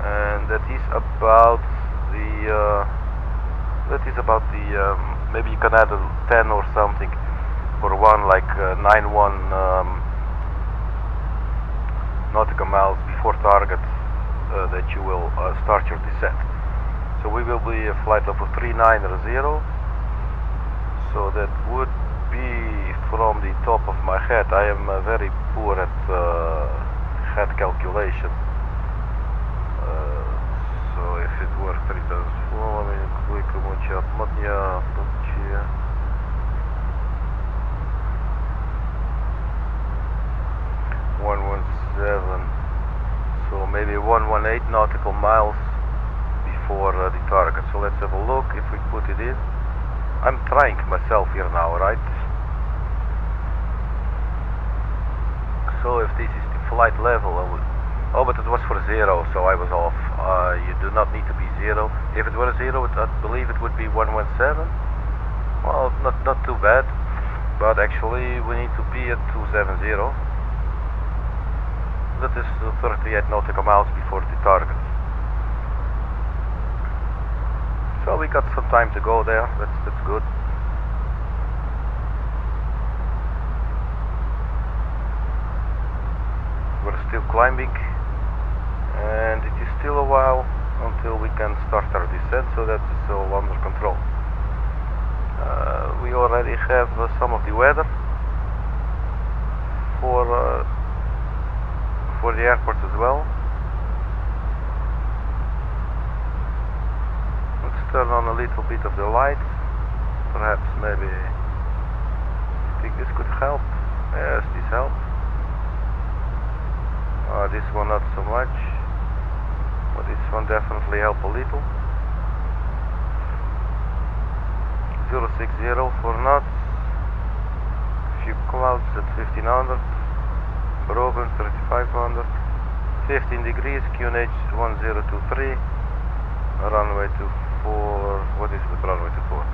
and that is about the maybe you can add a 10 or something for one, like 91 nautical miles before target that you will start your descent. So we will be a flight level 390. So that would be, from the top of my head, I am very poor at head calculation. So if it were 3004, I mean, quick much up, 117, so maybe 118 nautical miles before the target. So let's have a look if we put it in. I'm trying myself here now, right? So if this is the flight level, I would. Oh, but it was for 0, so I was off. You do not need to be 0. If it were 0, I believe it would be 117. Well, not too bad, but actually we need to be at 270. That is 38 nautical miles before the target. So we got some time to go there. That's good. We're still climbing, and it is still a while until we can start our descent, so that is all under control. We already have some of the weather for the airport as well. Let's turn on a little bit of the lights. Perhaps maybe I think this could help. Yes, this helps. This one not so much, but this one definitely help a little. 060 for knots, few clouds at 1500, broken 3500, 15 degrees, QNH 1023, runway 25. for, what is the runway 24?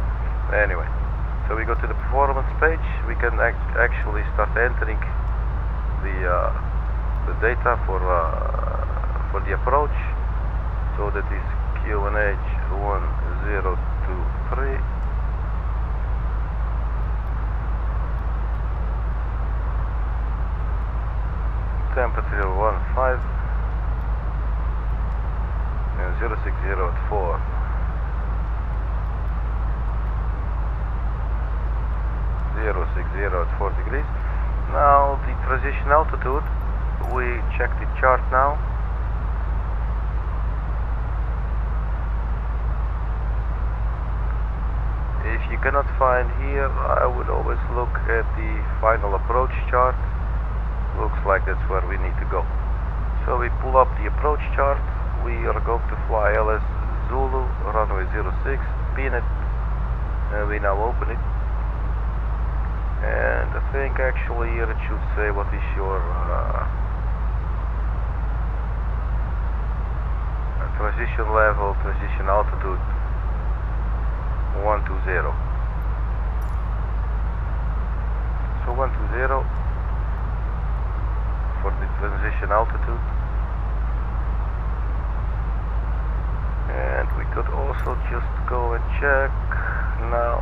Anyway, so we go to the performance page. We can actually start entering the data for the approach. So that is QNH 1023. Temperature 15 and 060 at 4. 060 at 4 degrees. Now the transition altitude, we check the chart now. If you cannot find here, I would always look at the final approach chart. Looks like that's where we need to go. So we pull up the approach chart. We are going to fly LS Zulu, runway 06, pin it, and we now open it. And I think actually here it should say what is your transition level, transition altitude 120. So 120 for the transition altitude. And we could also just go and check now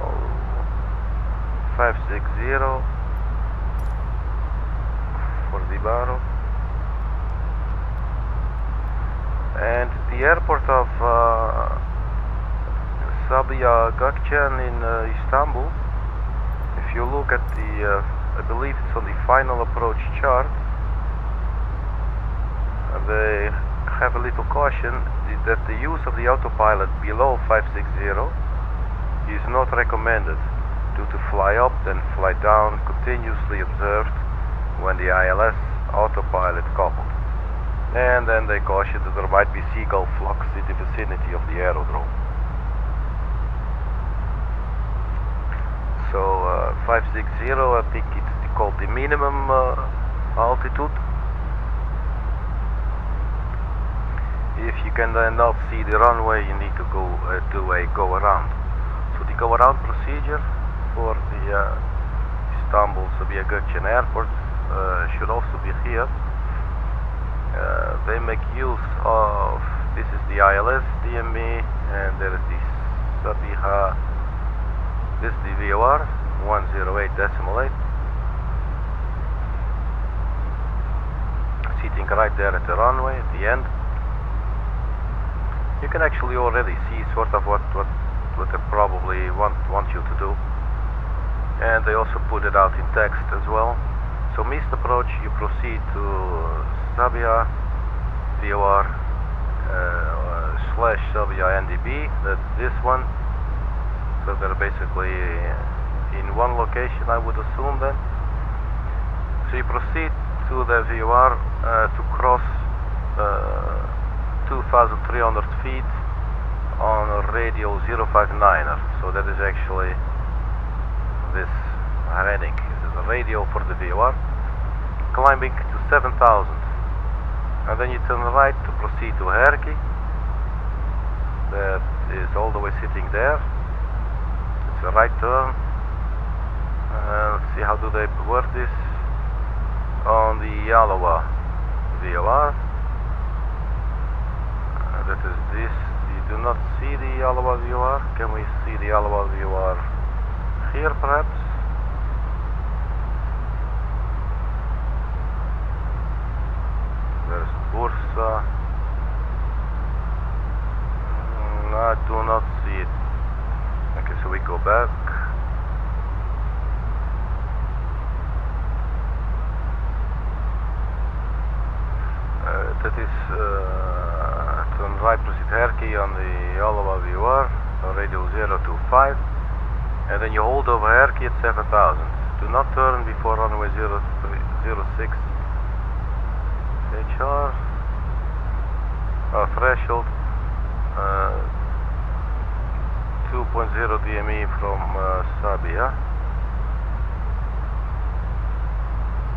560 for the Baro. And the airport of Sabiha Gökçen in Istanbul, if you look at the I believe it's on the final approach chart, they have a little caution that the use of the autopilot below 560 is not recommended due to fly up then fly down continuously observed when the ILS autopilot coupled. And then they caution that there might be seagull flux in the vicinity of the aerodrome. So 560, I think it's called the minimum altitude. If you can then not see the runway, you need to go do a go around. So the go around procedure for the Istanbul Sabiha Gökçen airport should also be here. They make use of, this is the ILS DME, and there is the Sabiha, this is the VOR 108.8, sitting right there at the runway at the end. You can actually already see sort of what they probably want you to do, and they also put it out in text as well. So missed approach, you proceed to Sabiha VOR / Sabiha NDB, that's this one. So they're basically in one location, I would assume then. So you proceed to the VOR to cross 2,300 feet on a radial 059er. So that is actually this heading. This is a radial for the VOR, climbing to 7,000, and then you turn right to proceed to Arkady. That is all the way sitting there. It's a right turn. Let's see, how do they word this on the Yalova VOR. That is this. You do not see the Yalova VOR. Can we see the Yalova VOR here perhaps? There's Bursa. I do not see it. Okay, so we go back. That is turn right, proceed Arkady on the Yalova VOR, radial 025, and then you hold over Arkady at 7,000. Do not turn before runway 06 HR, threshold 2.0 DME from Sabiha.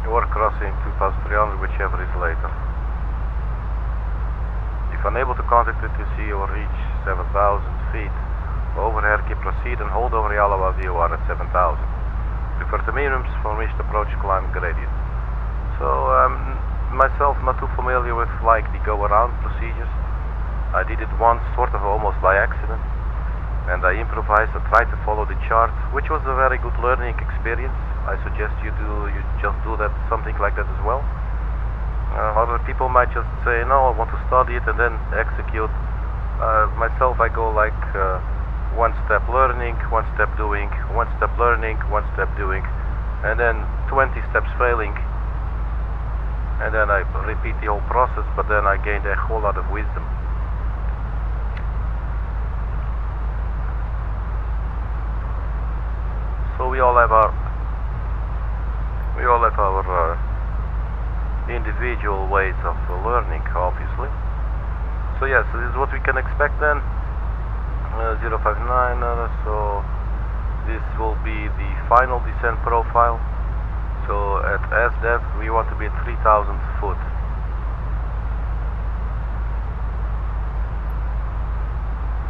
Or crossing 2,300, whichever is later. If unable to contact it, you see or reach 7,000 feet. Over Herky, proceed and hold over Yalova, you are at 7,000. Refer to minimums from which to approach climb gradient. So myself not too familiar with like the go around procedures. I did it once sort of almost by accident, and I improvised and tried to follow the chart, which was a very good learning experience. I suggest you just do that, something like that as well. Other people might just say, no, I want to study it and then execute. Myself, I go like one step learning, one step doing, one step learning, one step doing, and then 20 steps failing, and then I repeat the whole process, but then I gained a whole lot of wisdom. So we all have our individual ways of learning, obviously. So yes, this is what we can expect then. 059, so this will be the final descent profile. So at SDEV we want to be at 3,000 foot.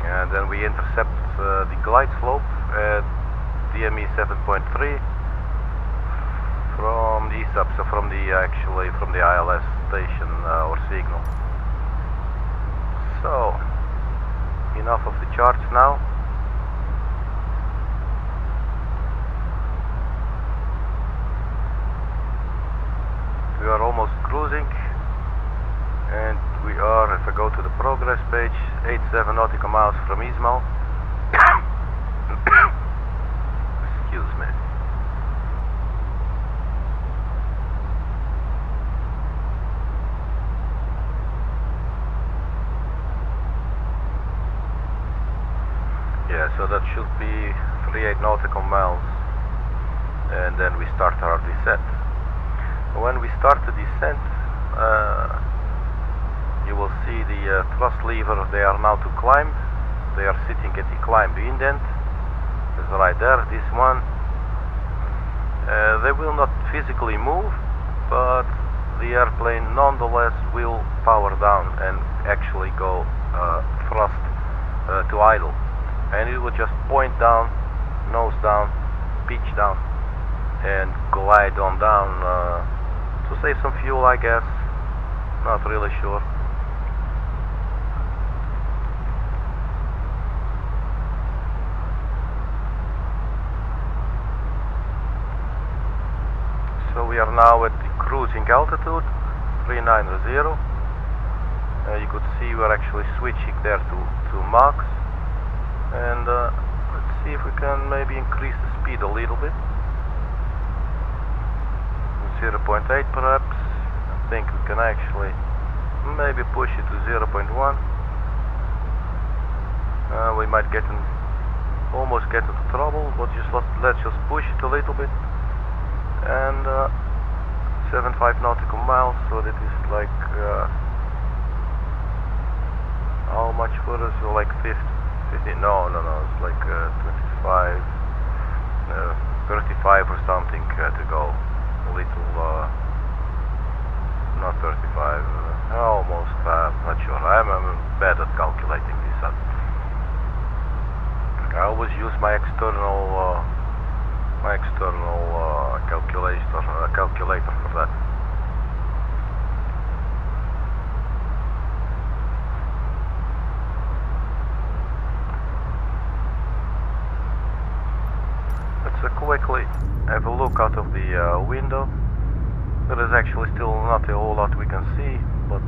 And then we intercept the glide slope at DME 7.3 from the ESAP, so from the ILS station or signal. So enough of the charts now. We are almost cruising, and we are, if I go to the progress page, 87 nautical miles from Izmail. Excuse me. Yeah, so that should be 38 nautical miles, and then we start our descent. When we start the descent, you will see the thrust lever. They are now to climb. They are sitting at the climb indent. It's right there, this one. They will not physically move, but the airplane nonetheless will power down and actually go thrust to idle. And it will just point down, nose down, pitch down, and glide on down to save some fuel, I guess. Not really sure. So we are now at the cruising altitude, 390. You could see we're actually switching there to Mach. And let's see if we can maybe increase the speed a little bit. 0.8 perhaps. I think we can actually maybe push it to 0.1. We might almost get into trouble, but let's just push it a little bit. And 75 nautical miles, so that is like how much further? So like 50, no, it's like 25, 35 or something to go. A little, not 35, almost, not sure. I'm bad at calculating this up. I always use my external calculator for that. Let's quickly have a look out of the window. There is actually still not a whole lot we can see, but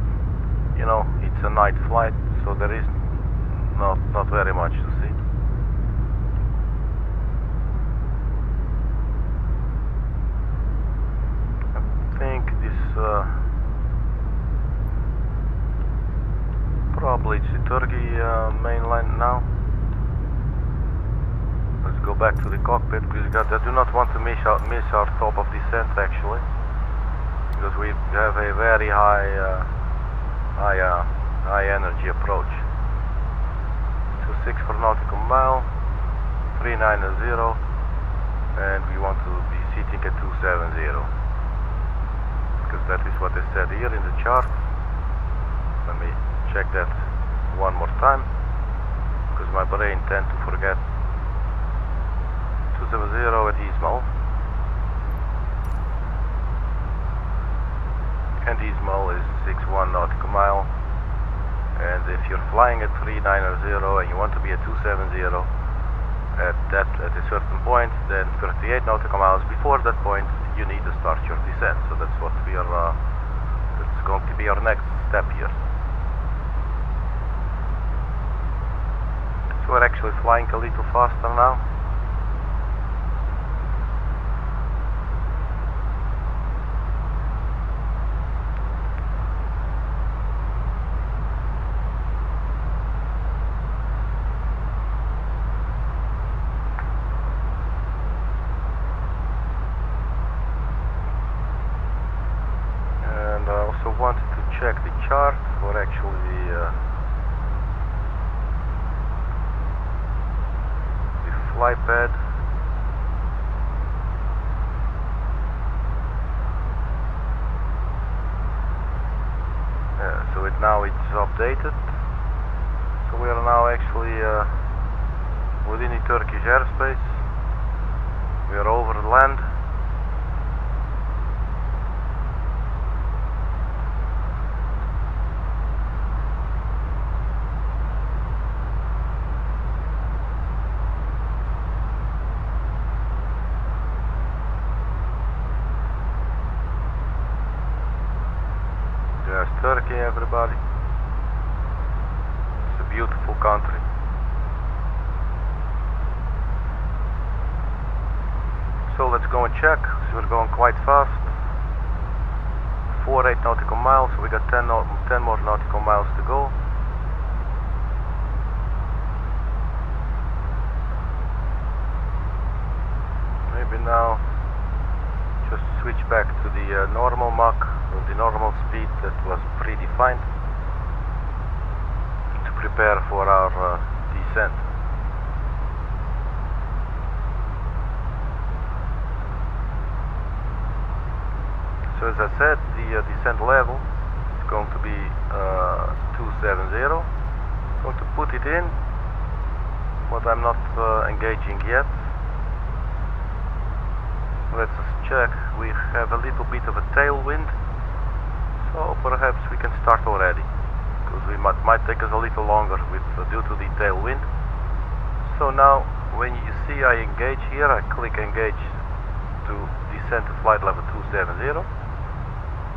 you know, it's a night flight, so there is not very much to see. I think this probably it's the Turkey mainland now. Let's go back to the cockpit, because I do not want to miss our top of descent actually, because we have a very high energy approach. 26 per nautical mile, 390, and we want to be sitting at 270, because that is what they said here in the chart. Let me check that one more time, because my brain tends to forget. 270 at Ismail. And Ismail is 61 nautical mile. And if you're flying at 390 and you want to be at 270 at a certain point, then 38 nautical miles before that point you need to start your descent. So that's what we are. That's going to be our next step here. So we're actually flying a little faster now. Wanted to check the chart for actually the fly pad. So now it's updated. So we are now actually within the Turkish airspace. We are over the land. There's Turkey, everybody. It's a beautiful country. So let's go and check. So we're going quite fast. 48 nautical miles. So we got 10 more nautical miles to go. Maybe now just switch back to the normal Mach, the normal speed that was predefined, to prepare for our descent. So as I said, the descent level is going to be 270. I'm going to put it in, but I'm not engaging yet. Let's check. We have a little bit of a tailwind, so perhaps we can start already, because we might take us a little longer due to the tailwind. So now when you see I engage here, I click engage to descend to flight level 270,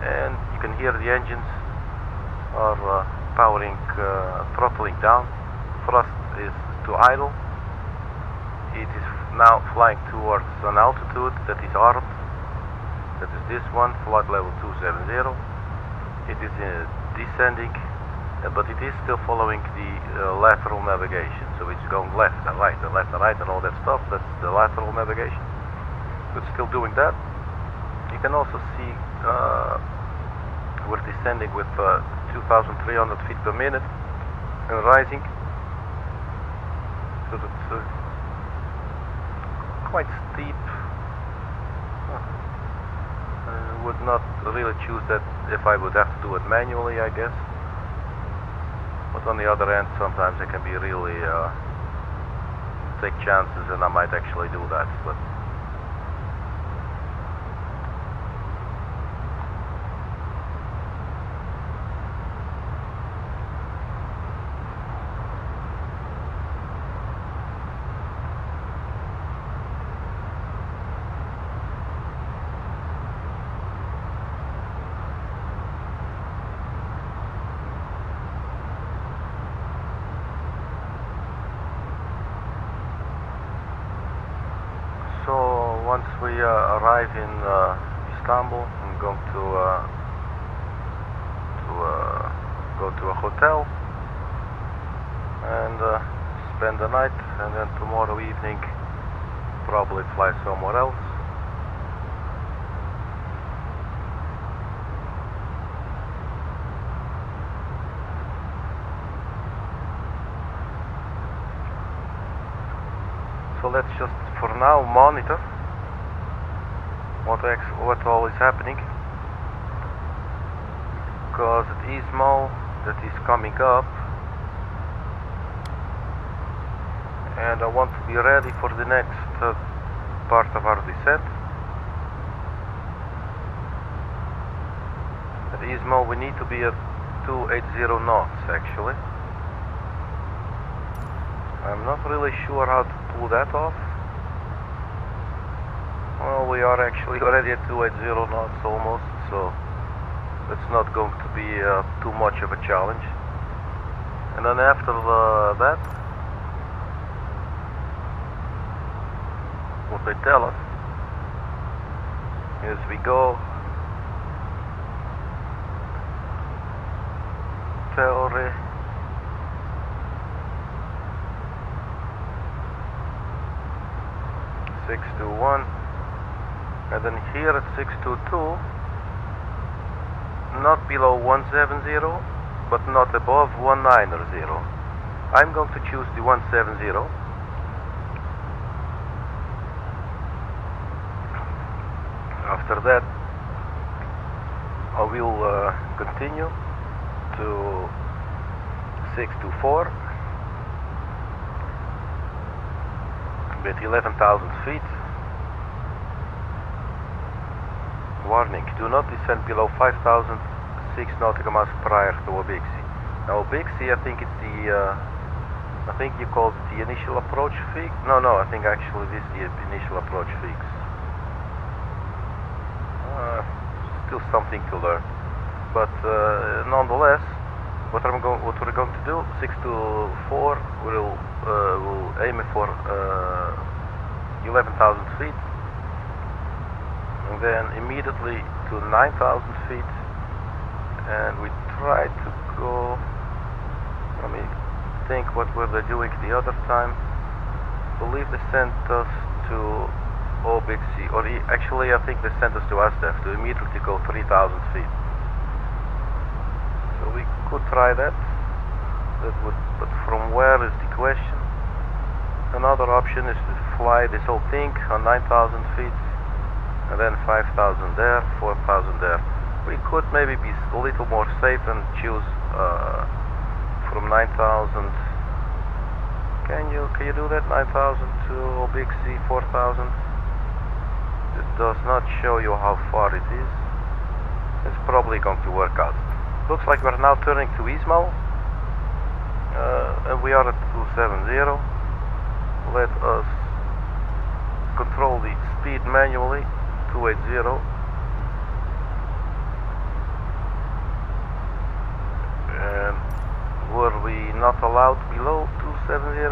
and you can hear the engines are powering, throttling down. Thrust is to idle. It is now flying towards an altitude that is armed. That is this one, flight level 270. It is descending, but it is still following the lateral navigation. So it's going left and right and all that stuff. That's the lateral navigation. It's still doing that. You can also see we're descending with 2,300 feet per minute and rising. So that's quite steep. I would not really choose that if I would have to do it manually, I guess. But on the other hand, sometimes I can be really take chances, and I might actually do that. But once we arrive in Istanbul, I'm going to go to a hotel and spend the night, and then tomorrow evening probably fly somewhere else. So let's just for now monitor what all is happening, because at Ismail that is coming up, and I want to be ready for the next part of our descent. At Izmir we need to be at 280 knots actually. I'm not really sure how to pull that off. Well, we are actually already at 280 knots almost, so that's not going to be too much of a challenge. And then after that, what they tell us is we go theory, six to 1, and then here at 622, not below 170, but not above 190. I'm going to choose the 170. After that, I will continue to 624 with 11,000 feet. Warning, do not descend below 5,006 nautical miles prior to Obixi. Now Obixi, I think it's the I think you call it the initial approach fix. No, I think actually this is the initial approach fix. Still something to learn, but nonetheless, what we're going to do, 624, we'll aim for 11,000 feet, and then immediately to 9,000 feet, and we try to go. Let me think, what were they doing the other time? I believe they sent us to Obixi, or actually I think they sent us to Astef to immediately go 3,000 feet. So we could try that. That would, but from where is the question? Another option is to fly this whole thing on 9,000 feet, and then 5,000 there, 4,000 there. We could maybe be a little more safe and choose from 9,000. Can you do that? 9,000 to Obixi, 4,000. It does not show you how far it is. It's probably going to work out. Looks like we're now turning to Izmir, and we are at 270. Let us control the speed manually, 280. And were we not allowed below 270?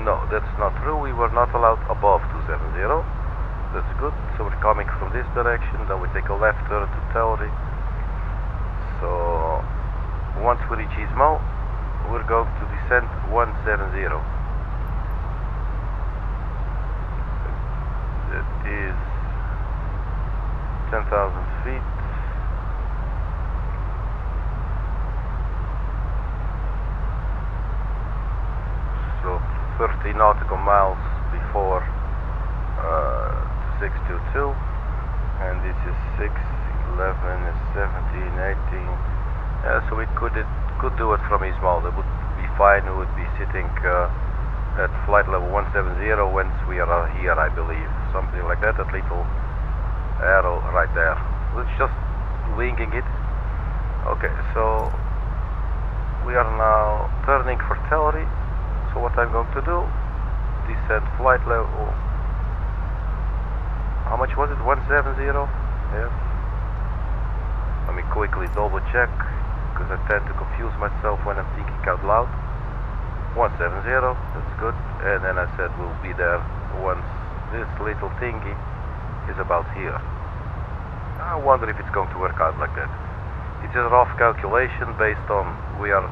No, that's not true. We were not allowed above 270. That's good. So we're coming from this direction, then we take a left turn to Theory. So once we reach Izmir, we're going to descend 170. That is 10,000 feet. So 30 nautical miles before 622, and this is 6, 11, 17, 18. So we could do it from Izmir. That would be fine. We would be sitting at flight level 170 once we are here, I believe. Something like that. That little arrow right there. It's just winging it. Okay, so we are now turning for Theory. So what I'm going to do, descend flight level. How much was it? 170? Yes. Let me quickly double check, because I tend to confuse myself when I'm thinking out loud. 170, that's good. And then I said we'll be there once this little thingy is about here. I wonder if it's going to work out like that. It's a rough calculation based on we are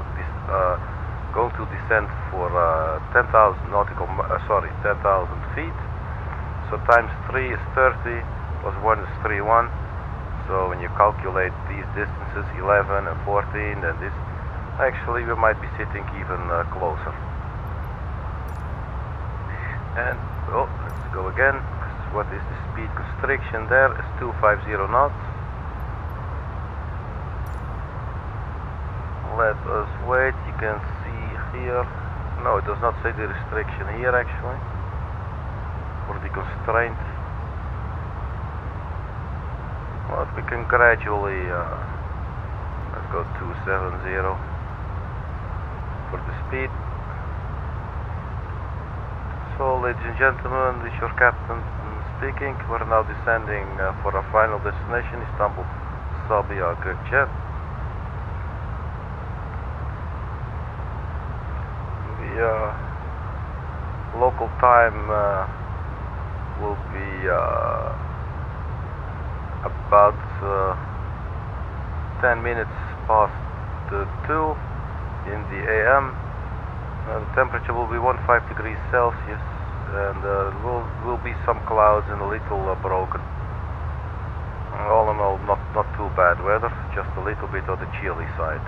going to descend for 10,000 feet. So times 3 is 30, plus 1 is 31. So when you calculate these distances, 11 and 14, and this, actually we might be sitting even closer. And let's go again. What is the speed constriction there? Is 250 knots. let us wait. You can see here. No, it does not say the restriction here actually, or the constraint. But we can gradually, let's go 270 for the speed. So, ladies and gentlemen, this is your captain speaking. We're now descending for our final destination, Istanbul, Sabiha, Gökçen. The local time will be about 10 minutes past 2 in the AM. The temperature will be 15 degrees Celsius, and will be some clouds and a little broken. All in all, not too bad weather, just a little bit on the chilly side.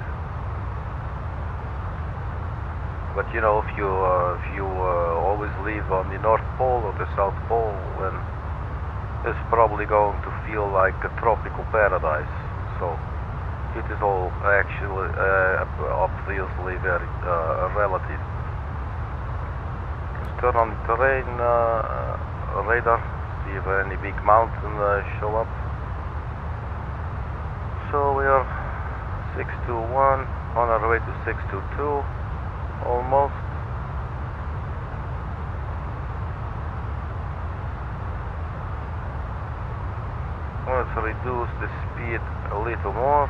But you know, if you always live on the North Pole or the South Pole, then it's probably going to feel like a tropical paradise. So it is all actually obviously very relative. Let's turn on the terrain radar, see if any big mountain show up. So we are 621 on our way to 622, almost. Let's reduce the speed a little more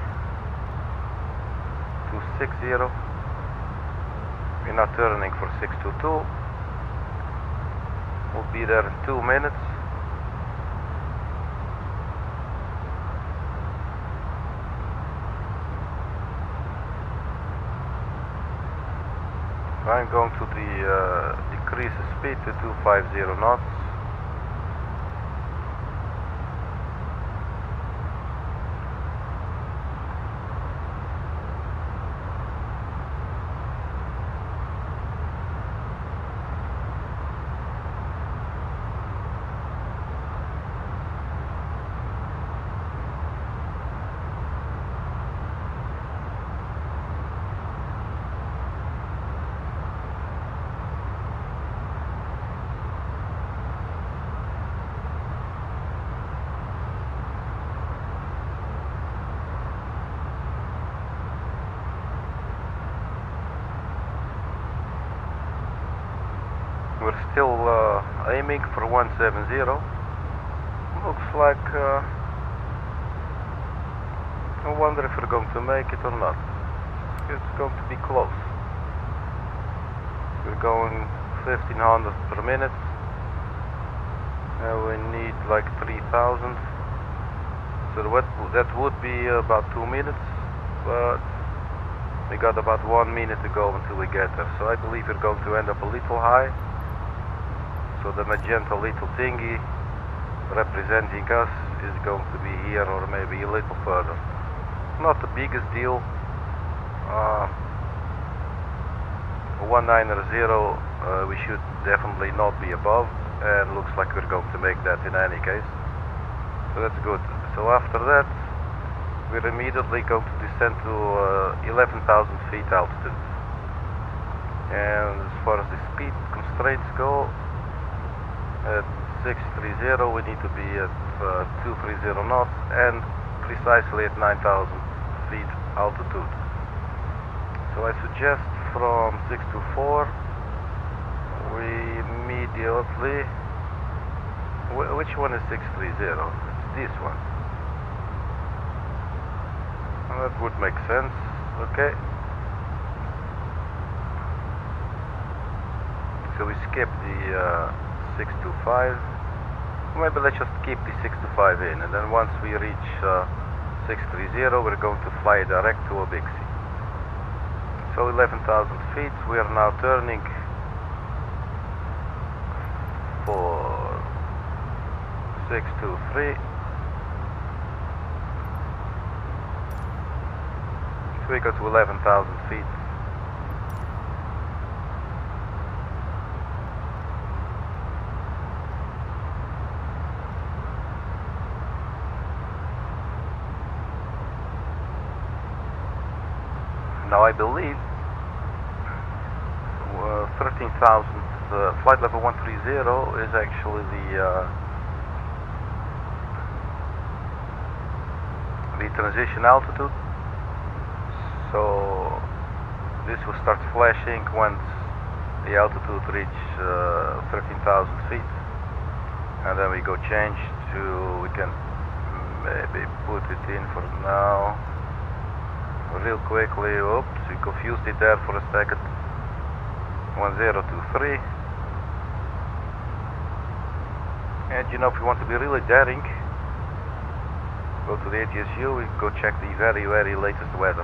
to 60. We're not turning for 622. We'll be there in 2 minutes. I'm going to decrease the speed to 250 knots. We're still aiming for 170. Looks like I wonder if we're going to make it or not. It's going to be close. We're going 1500 per minute. We need like 3000. So that would be about 2 minutes, but we got about 1 minute to go until we get there. So I believe we're going to end up a little high. So the magenta little thingy representing us is going to be here or maybe a little further. Not the biggest deal. 190 we should definitely not be above, and looks like we're going to make that in any case. So that's good. So after that, we're immediately going to descend to 11,000 feet altitude. And as far as the speed constraints go, at 630 we need to be at 230 knots and precisely at 9,000 feet altitude. So I suggest from 624 we immediately, which one is 630? It's this one. That would make sense. Okay. So we skip the 625. Maybe let's just keep the 625 in, and then once we reach 630 we're going to fly direct to a big sea. So 11,000 feet, we are now turning for 623. So we go to 11,000 feet. Now I believe 13,000 flight level 130 is actually the transition altitude. So this will start flashing once the altitude reaches 13,000 feet, and then we go change to, we can maybe put it in for now real quickly. Oops, we confused it there for a second. 1023. And you know, if you want to be really daring, go to the ATSU, we go check the very latest weather,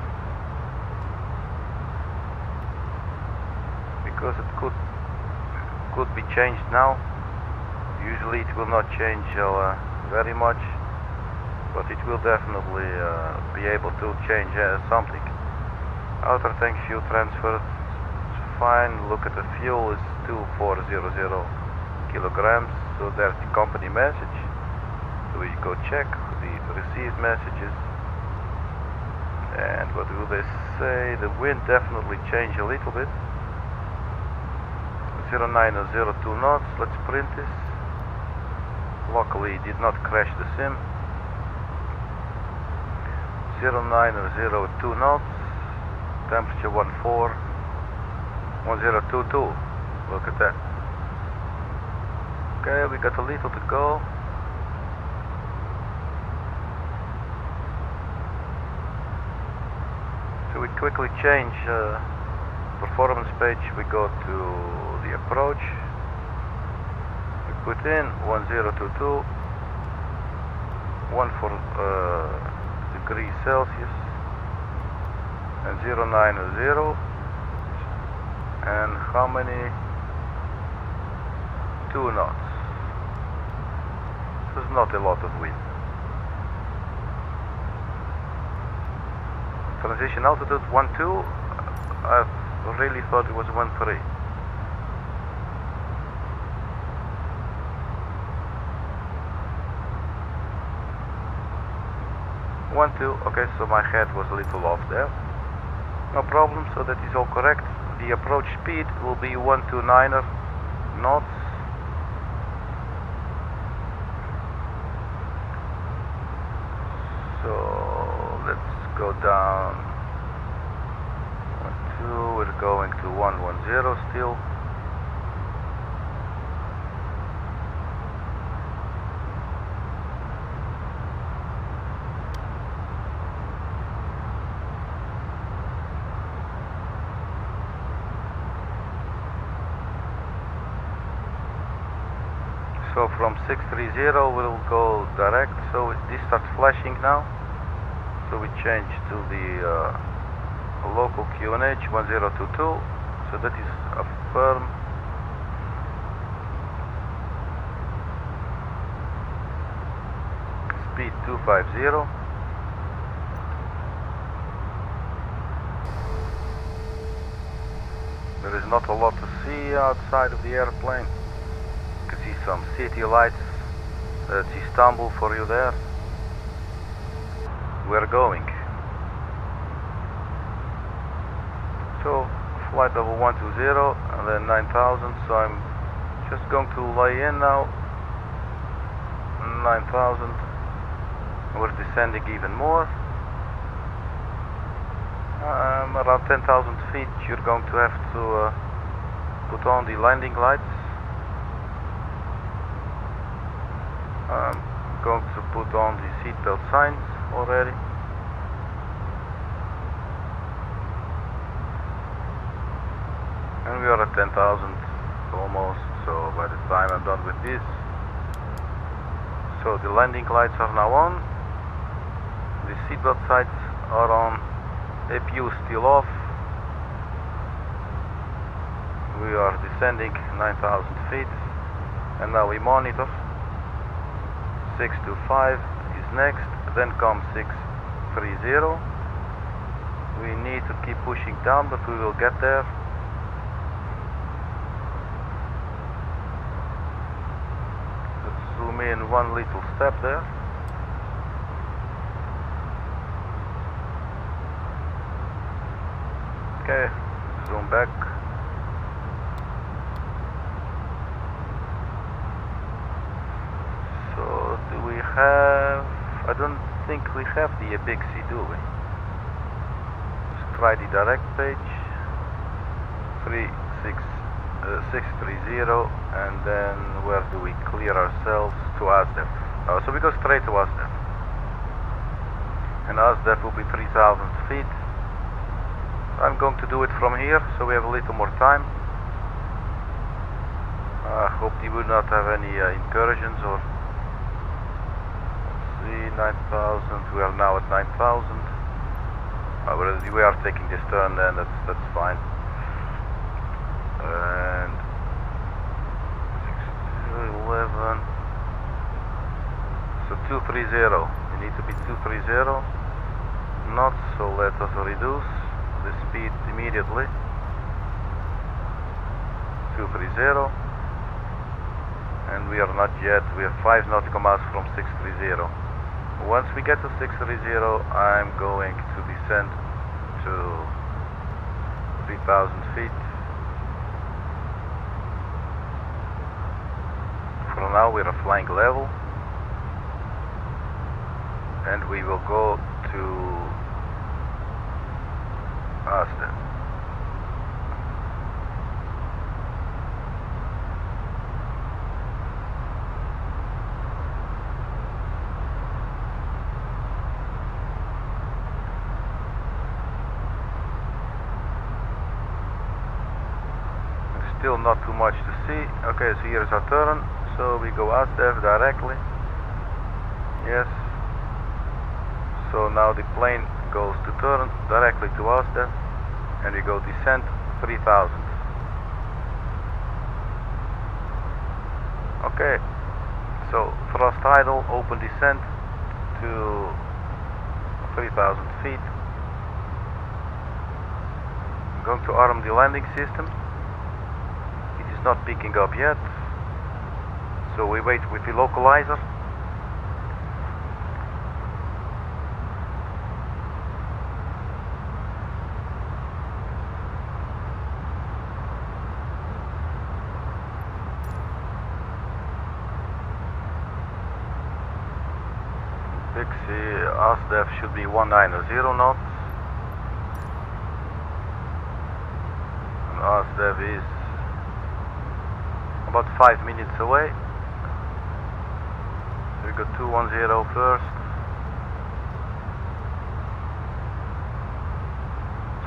because it could be changed now. Usually it will not change very much, but it will definitely be able to change something. Outer tank fuel transfer, fine. Look at the fuel, is 2400 kilograms, so there's the company message. So we go check the received messages, and what will they say? The wind definitely changed a little bit. 0902 knots, let's print this. Luckily it did not crash the sim. 0902 knots, temperature 1022. Look at that. Okay, we got a little to go. So we quickly change performance page. We go to the approach. We put in 1022, 14 degrees Celsius, and 090, and how many? 2 knots. There's not a lot of wind. Transition altitude 12. I really thought it was 13. Okay, so my head was a little off there. No problem, so that is all correct. The approach speed will be 129 knots. So let's go down 12, we're going to 110 still. So from 630 we'll go direct, so this starts flashing now. So we change to the local QNH 1022, so that is affirm. Speed 250. There is not a lot to see outside of the airplane. You can see some city lights. That's Istanbul for you there. We're going. So flight level 120 and then 9000, so I'm just going to lay in now. 9000. We're descending even more. Around 10,000 feet you're going to have to put on the landing lights. I'm going to put on the seatbelt signs already. And we are at 10,000 almost, so by the time I'm done with this. So the landing lights are now on. The seatbelt sights are on. APU still off. We are descending 9,000 feet, and now we monitor. 625 is next, then comes 630. We need to keep pushing down, but we will get there. Let's zoom in one little step there. Okay, zoom back. So do we have... I don't think we have the big C, do we? Let's try the direct page. 630, and then where do we clear ourselves? To ASDEF. So we go straight to ASDEF. And ASDEF will be 3,000 feet. I'm going to do it from here, so we have a little more time. I hope you will not have any incursions or... Let's see, 9,000, we are now at 9,000. We are taking this turn then, that's fine. And 611. So 230, we need to be 230 knots, so let us reduce the speed immediately. 230, and we are not yet, we have 5 nautical miles from 630. Once we get to 630, I'm going to descend to 3,000 feet. For now we are flying level, and we will go to ASDEF. Still not too much to see. Okay, so here's our turn. So we go ASDEF directly. Yes. So now the plane goes to turn directly to ASDEF, and we go descent 3,000. Okay. So thrust idle, open descent to 3,000 feet. I'm going to arm the landing system. Not picking up yet, so we wait with the localizer. Pixie ASDEF should be 190 knots, and ASDEF is about 5 minutes away. So we got 210 first.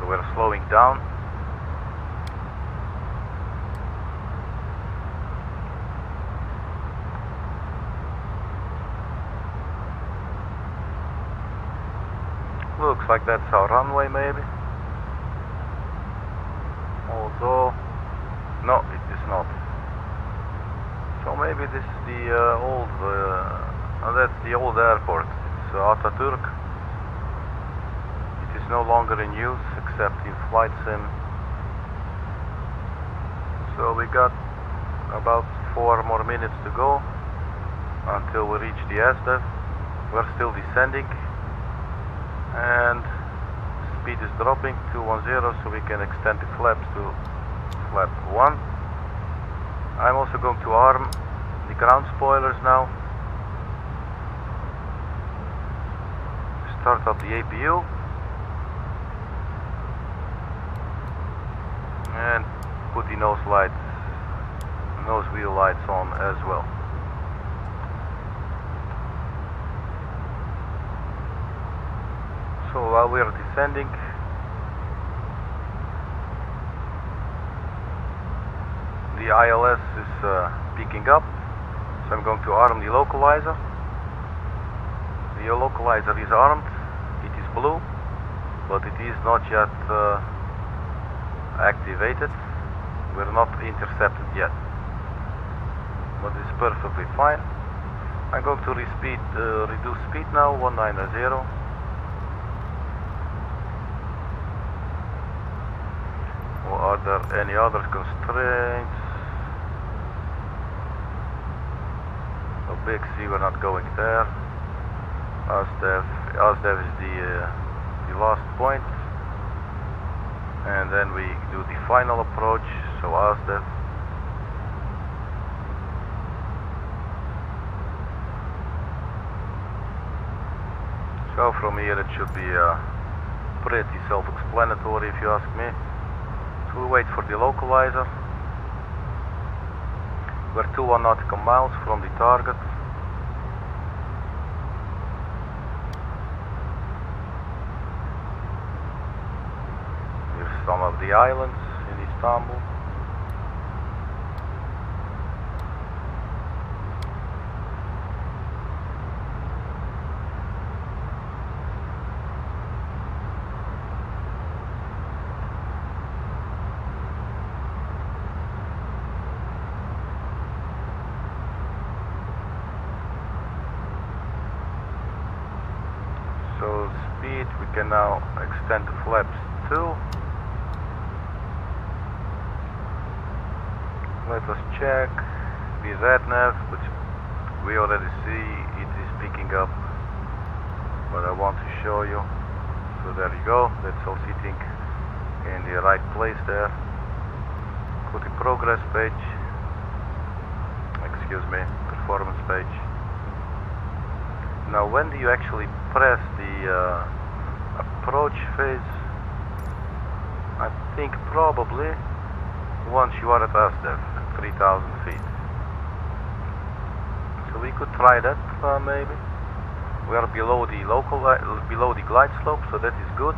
So we're slowing down. Looks like that's our runway maybe. Although, no, it is not. So maybe this is the old, that's the old airport. It's Atatürk. It is no longer in use except in flight sim. So we got about 4 more minutes to go until we reach the ASDEF. We're still descending, and speed is dropping 210, so we can extend the flaps to flap 1. I'm also going to arm the ground spoilers now. Start up the APU and put the nose wheel lights on as well. So while we are descending, the ILS is picking up, so I'm going to arm the localizer. The localizer is armed. It is blue, but it is not yet activated. We're not intercepted yet, but it's perfectly fine. I'm going to reduce speed now, 190. Or are there any other constraints? Big C, we're not going there. ASDEF is the last point. and then we do the final approach, so ASDEF. So from here it should be pretty self-explanatory if you ask me. So we wait for the localizer. We're 21 nautical miles from the target. Here's some of the islands in Istanbul. So speed, we can now extend to flaps 2. Let us check the ZNAV, which we already see it is picking up, but I want to show you. So there you go, that's all sitting in the right place there. Go to progress page, excuse me, performance page. Now when do you actually press the approach phase? I think probably once you are at ASDEF, 3000 feet. So we could try that maybe. We are below the glide slope, so that is good.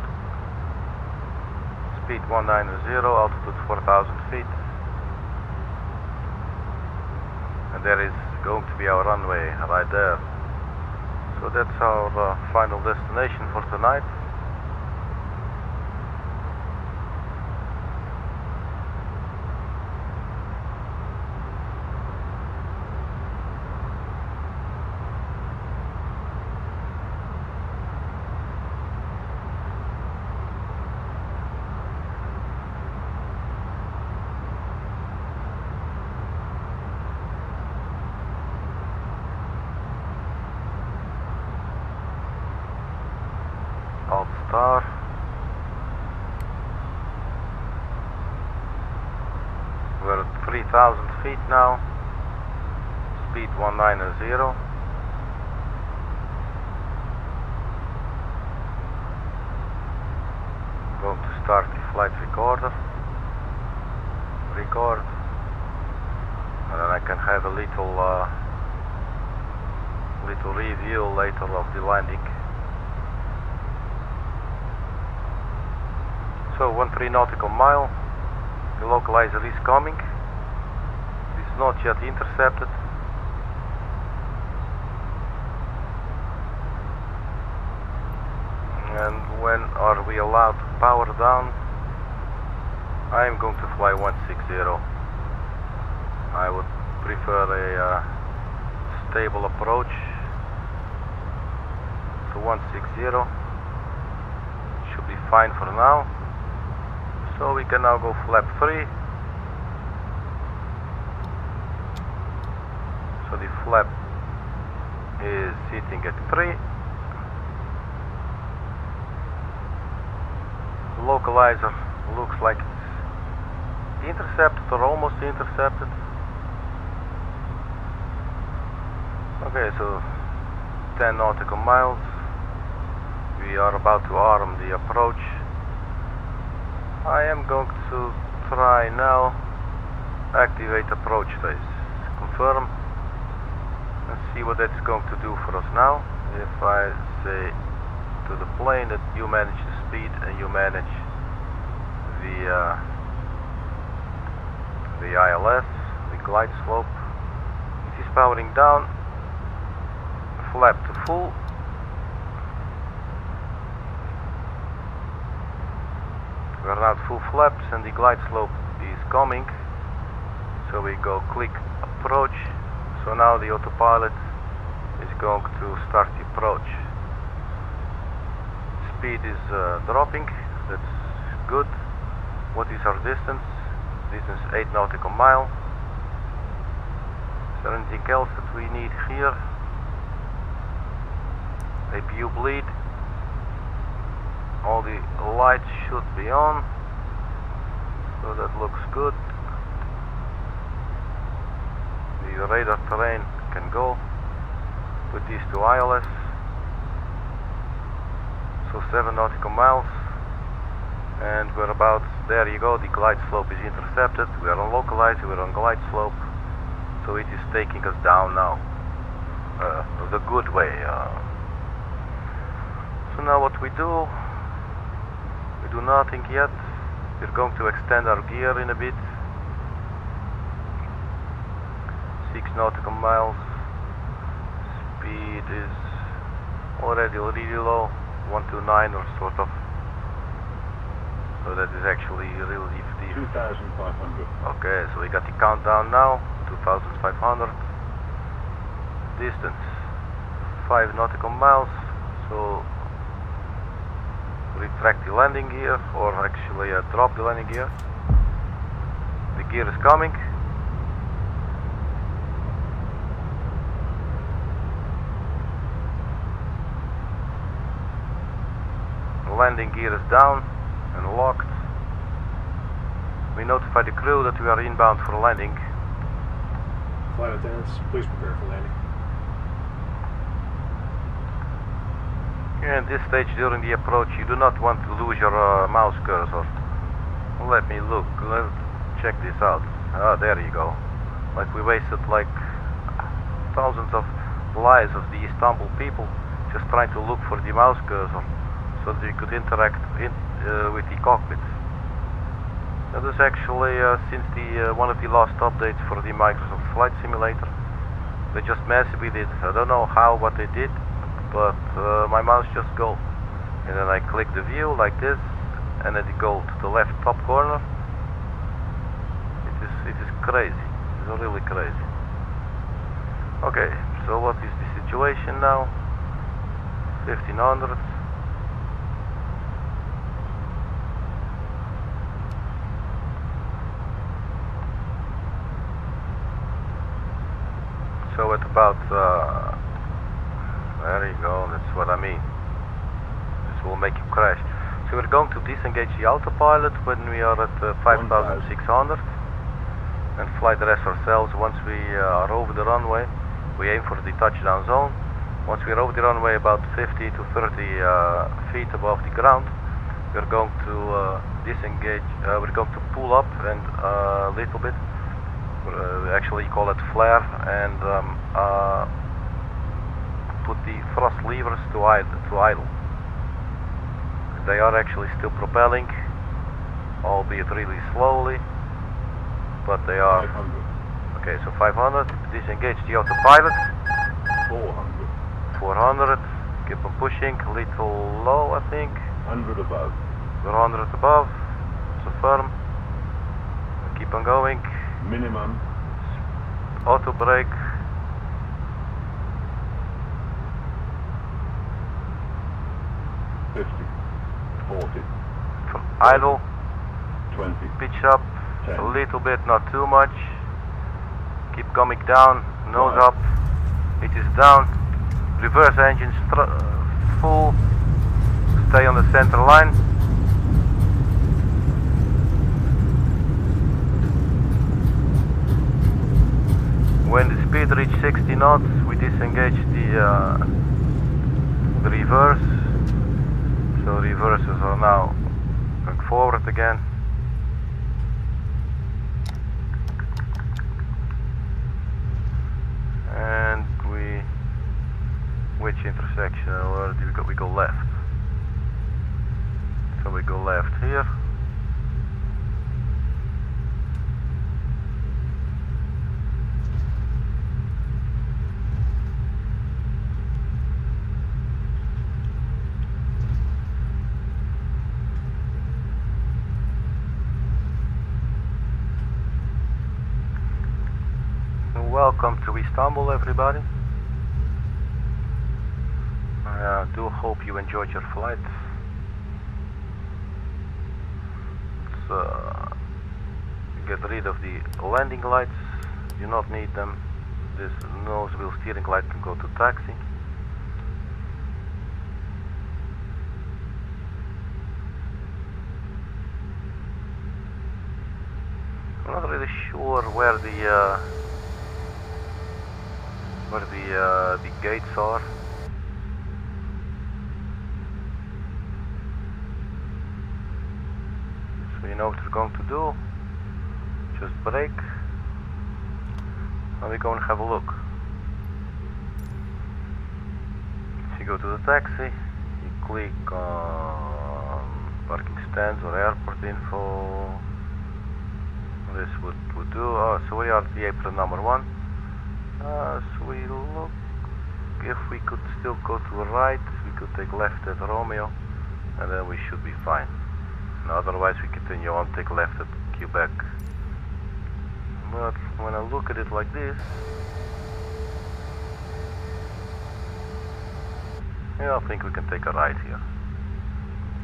Speed 190, altitude 4000 feet. And there is going to be our runway right there. So that's our final destination for tonight. Alt star. We're at 3000 feet now. Speed 190. Going to start the flight recorder. Record. And then I can have a little review later of the landing. So 13 nautical mile, the localizer is coming. It's not yet intercepted. And when are we allowed to power down? I am going to fly 160. I would prefer a stable approach. So 160 should be fine for now. So we can now go flap 3. So the flap is sitting at 3. The localizer looks like it's intercepted or almost intercepted. Okay, so 10 nautical miles. We are about to arm the approach. I am going to try now activate approach phase. Confirm and see what that's going to do for us now. If I say to the plane that you manage the speed and you manage the ILS, the glide slope, it is powering down, flap to full. We are now at full flaps and the glide slope is coming. So we go click approach. So now the autopilot is going to start the approach. Speed is dropping, that's good. What is our distance? Distance 8 nautical mile. Is there anything else that we need here? APU bleed. All the lights should be on. that looks good. The radar terrain can go. Put these to ILS. So 7 nautical miles. And we're about, there you go, the glide slope is intercepted. We are on localizer, we're on glide slope. So it is taking us down now. The good way. So now what we do nothing yet. We're going to extend our gear in a bit. 6 nautical miles. Speed is already really low, 129 or sort of. So that is actually really deep. 2,500. Okay, so we got the countdown now. 2,500. Distance 5 nautical miles. So retract the landing gear, or actually drop the landing gear. The gear is coming. The landing gear is down and locked. We notify the crew that we are inbound for landing. Flight attendants, please prepare for landing. At this stage during the approach, you do not want to lose your mouse cursor. Let me look, let's check this out. Ah, there you go. Like we wasted like thousands of lives of the Istanbul people just trying to look for the mouse cursor so that you could interact with the cockpit. That is actually since the one of the last updates for the Microsoft Flight Simulator. They just massively did. I don't know how, what they did, but my mouse just go, and then I click the view like this, and then it go to the left top corner. It is crazy. It's really crazy. Okay, so what is the situation now? 1500. So at about there you go, that's what I mean. This will make you crash. So we're going to disengage the autopilot when we are at 5,600 and fly the rest ourselves. Once we are over the runway, we aim for the touchdown zone. Once we're over the runway about 50 to 30 feet above the ground, we're going to disengage, we're going to pull up and a little bit. Actually you call it flare, and put the thrust levers to idle. They are actually still propelling, albeit really slowly, but they are 500. Okay, so 500. Disengage the autopilot. 400. 400. Keep on pushing, a little low I think. 100 above. 100 above, so firm. Keep on going. Minimum. Auto brake. 50. 40. Idle. 20. Pitch up. 10. A little bit, not too much. Keep coming down. Nose up. It is down. Reverse engine full. Stay on the center line. When the speed reaches 60 knots, we disengage the reverse. So reverses are now going forward again. And which intersection? Where do we go? We go left. So we go left here. Welcome to Istanbul, everybody. I do hope you enjoyed your flight. Let's get rid of the landing lights. You not need them. This nose wheel steering light can go to taxi. I'm not really sure where the gates are. So you know what we're going to do. Just brake. And we're going to have a look. If you go to the taxi, you click on parking stands or airport info. This would do. Oh, so we are at the apron number 1. So we look. If we could still go to the right, we could take left at Romeo, and then we should be fine. And otherwise, we continue on, take left at Quebec. But when I look at it like this, yeah, I think we can take a right here.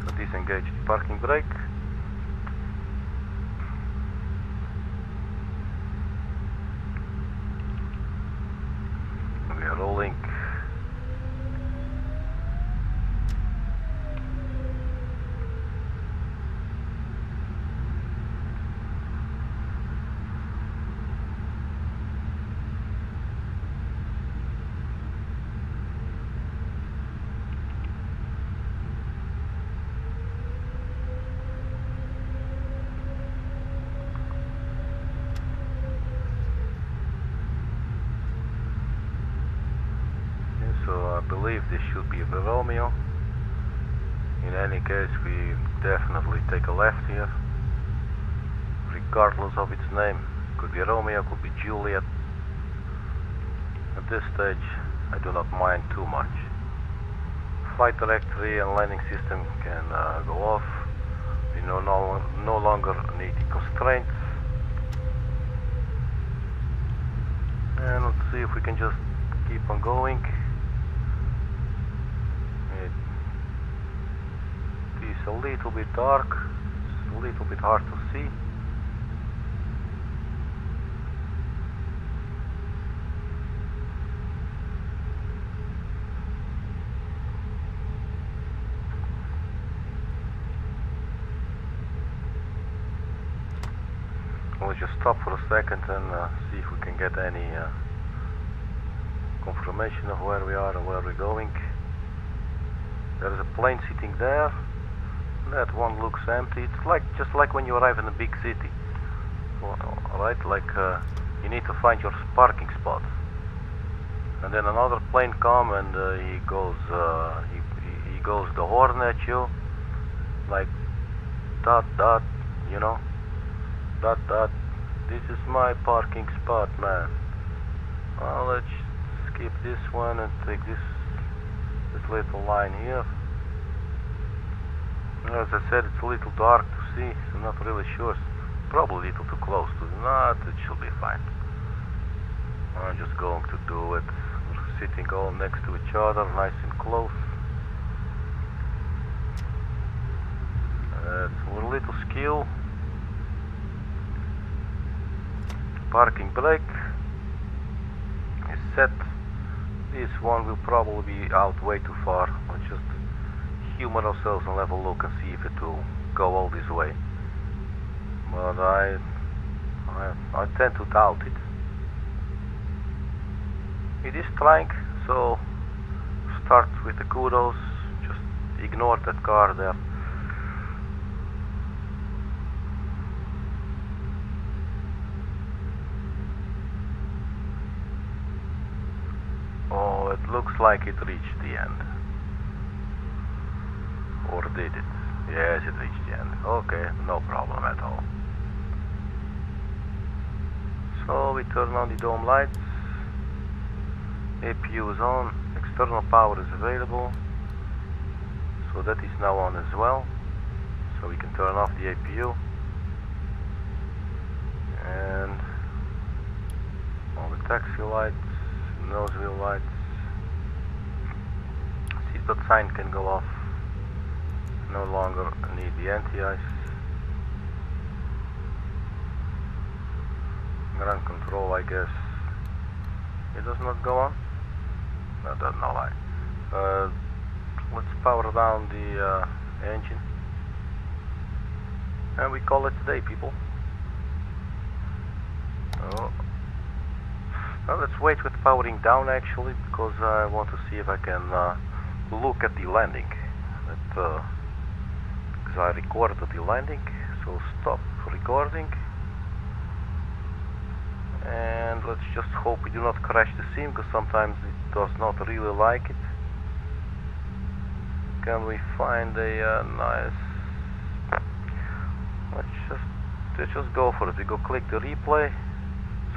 So disengage the parking brake. We are rolling. So I believe this should be the Romeo. In any case, we definitely take a left here, regardless of its name. Could be Romeo, could be Juliet. At this stage, I do not mind too much. Flight directory and landing system can go off. We no longer need the constraints. And let's see if we can just keep on going. It's a little bit dark, it's a little bit hard to see. We'll just stop for a second and see if we can get any confirmation of where we are and where we're going. There is a plane sitting there. That one looks empty. It's just like when you arrive in a big city, right? Like you need to find your parking spot, and then another plane comes and he goes the horn at you, like dot dot, you know, dot dot. This is my parking spot, man. Well, let's skip this one and take this little line here. As I said, it's a little dark to see, so I'm not really sure. Probably a little too close to the knot. It should be fine. I'm just going to do it. We're sitting all next to each other, nice and close. With a little skill. Parking brake is set. This one will probably be out way too far. Let's just humor ourselves and have a look and see if it will go all this way. But I tend to doubt it. It is trying, so start with the kudos. Just ignore that car there. Oh, it looks like it reached the end. Or did it? Yes, it reached the end. Okay, no problem at all. So we turn on the dome lights. APU is on. External power is available. So that is now on as well. So we can turn off the APU. And all the taxi lights, nose wheel lights. Seatbelt sign can go off. No longer need the anti-ice. Ground control, I guess it does not go on. No, that's no lie. Let's power down the engine, and we call it a day, people. Oh. Well, let's wait with powering down actually, because I want to see if I can look at the landing. Because I recorded the landing, so stop recording. And let's just hope we do not crash the sim, because sometimes it does not really like it. Can we find a nice... Let's just go for it. We go click the replay,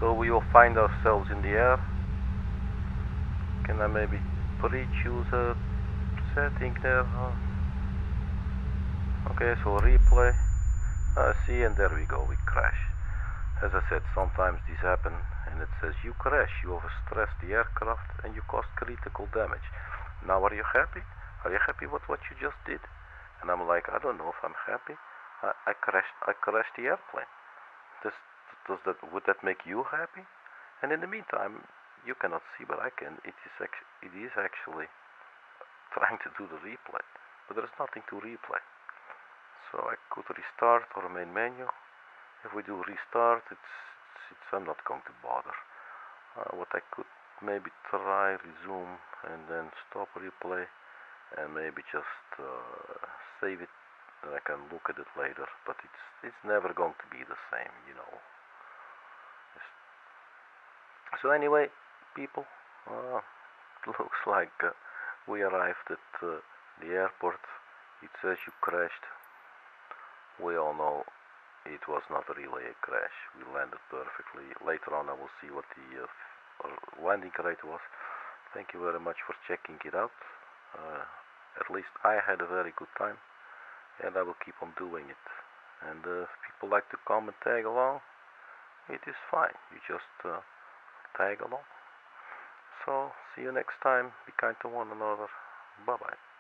so we will find ourselves in the air. Can I maybe pre-choose a setting there? Okay, so replay. See, and there we go, we crash. As I said, sometimes these happen, and it says you crash, you overstressed the aircraft, and you caused critical damage. Now are you happy? Are you happy with what you just did? And I'm like, I don't know if I'm happy. I crashed the airplane. Would that make you happy? And in the meantime, you cannot see, but I can. It is actually trying to do the replay, but there's nothing to replay. So I could restart our main menu. If we do restart, I'm not going to bother. What I could maybe try resume and then stop replay, and maybe just save it, and I can look at it later. But it's never going to be the same, you know. So anyway, people, looks like we arrived at the airport. It says you crashed. We all know it was not really a crash. We landed perfectly. Later on I will see what the landing rate was. Thank you very much for checking it out. At least I had a very good time, and I will keep on doing it. And if people like to come and tag along, it is fine. You just tag along. So see you next time. Be kind to one another. Bye bye.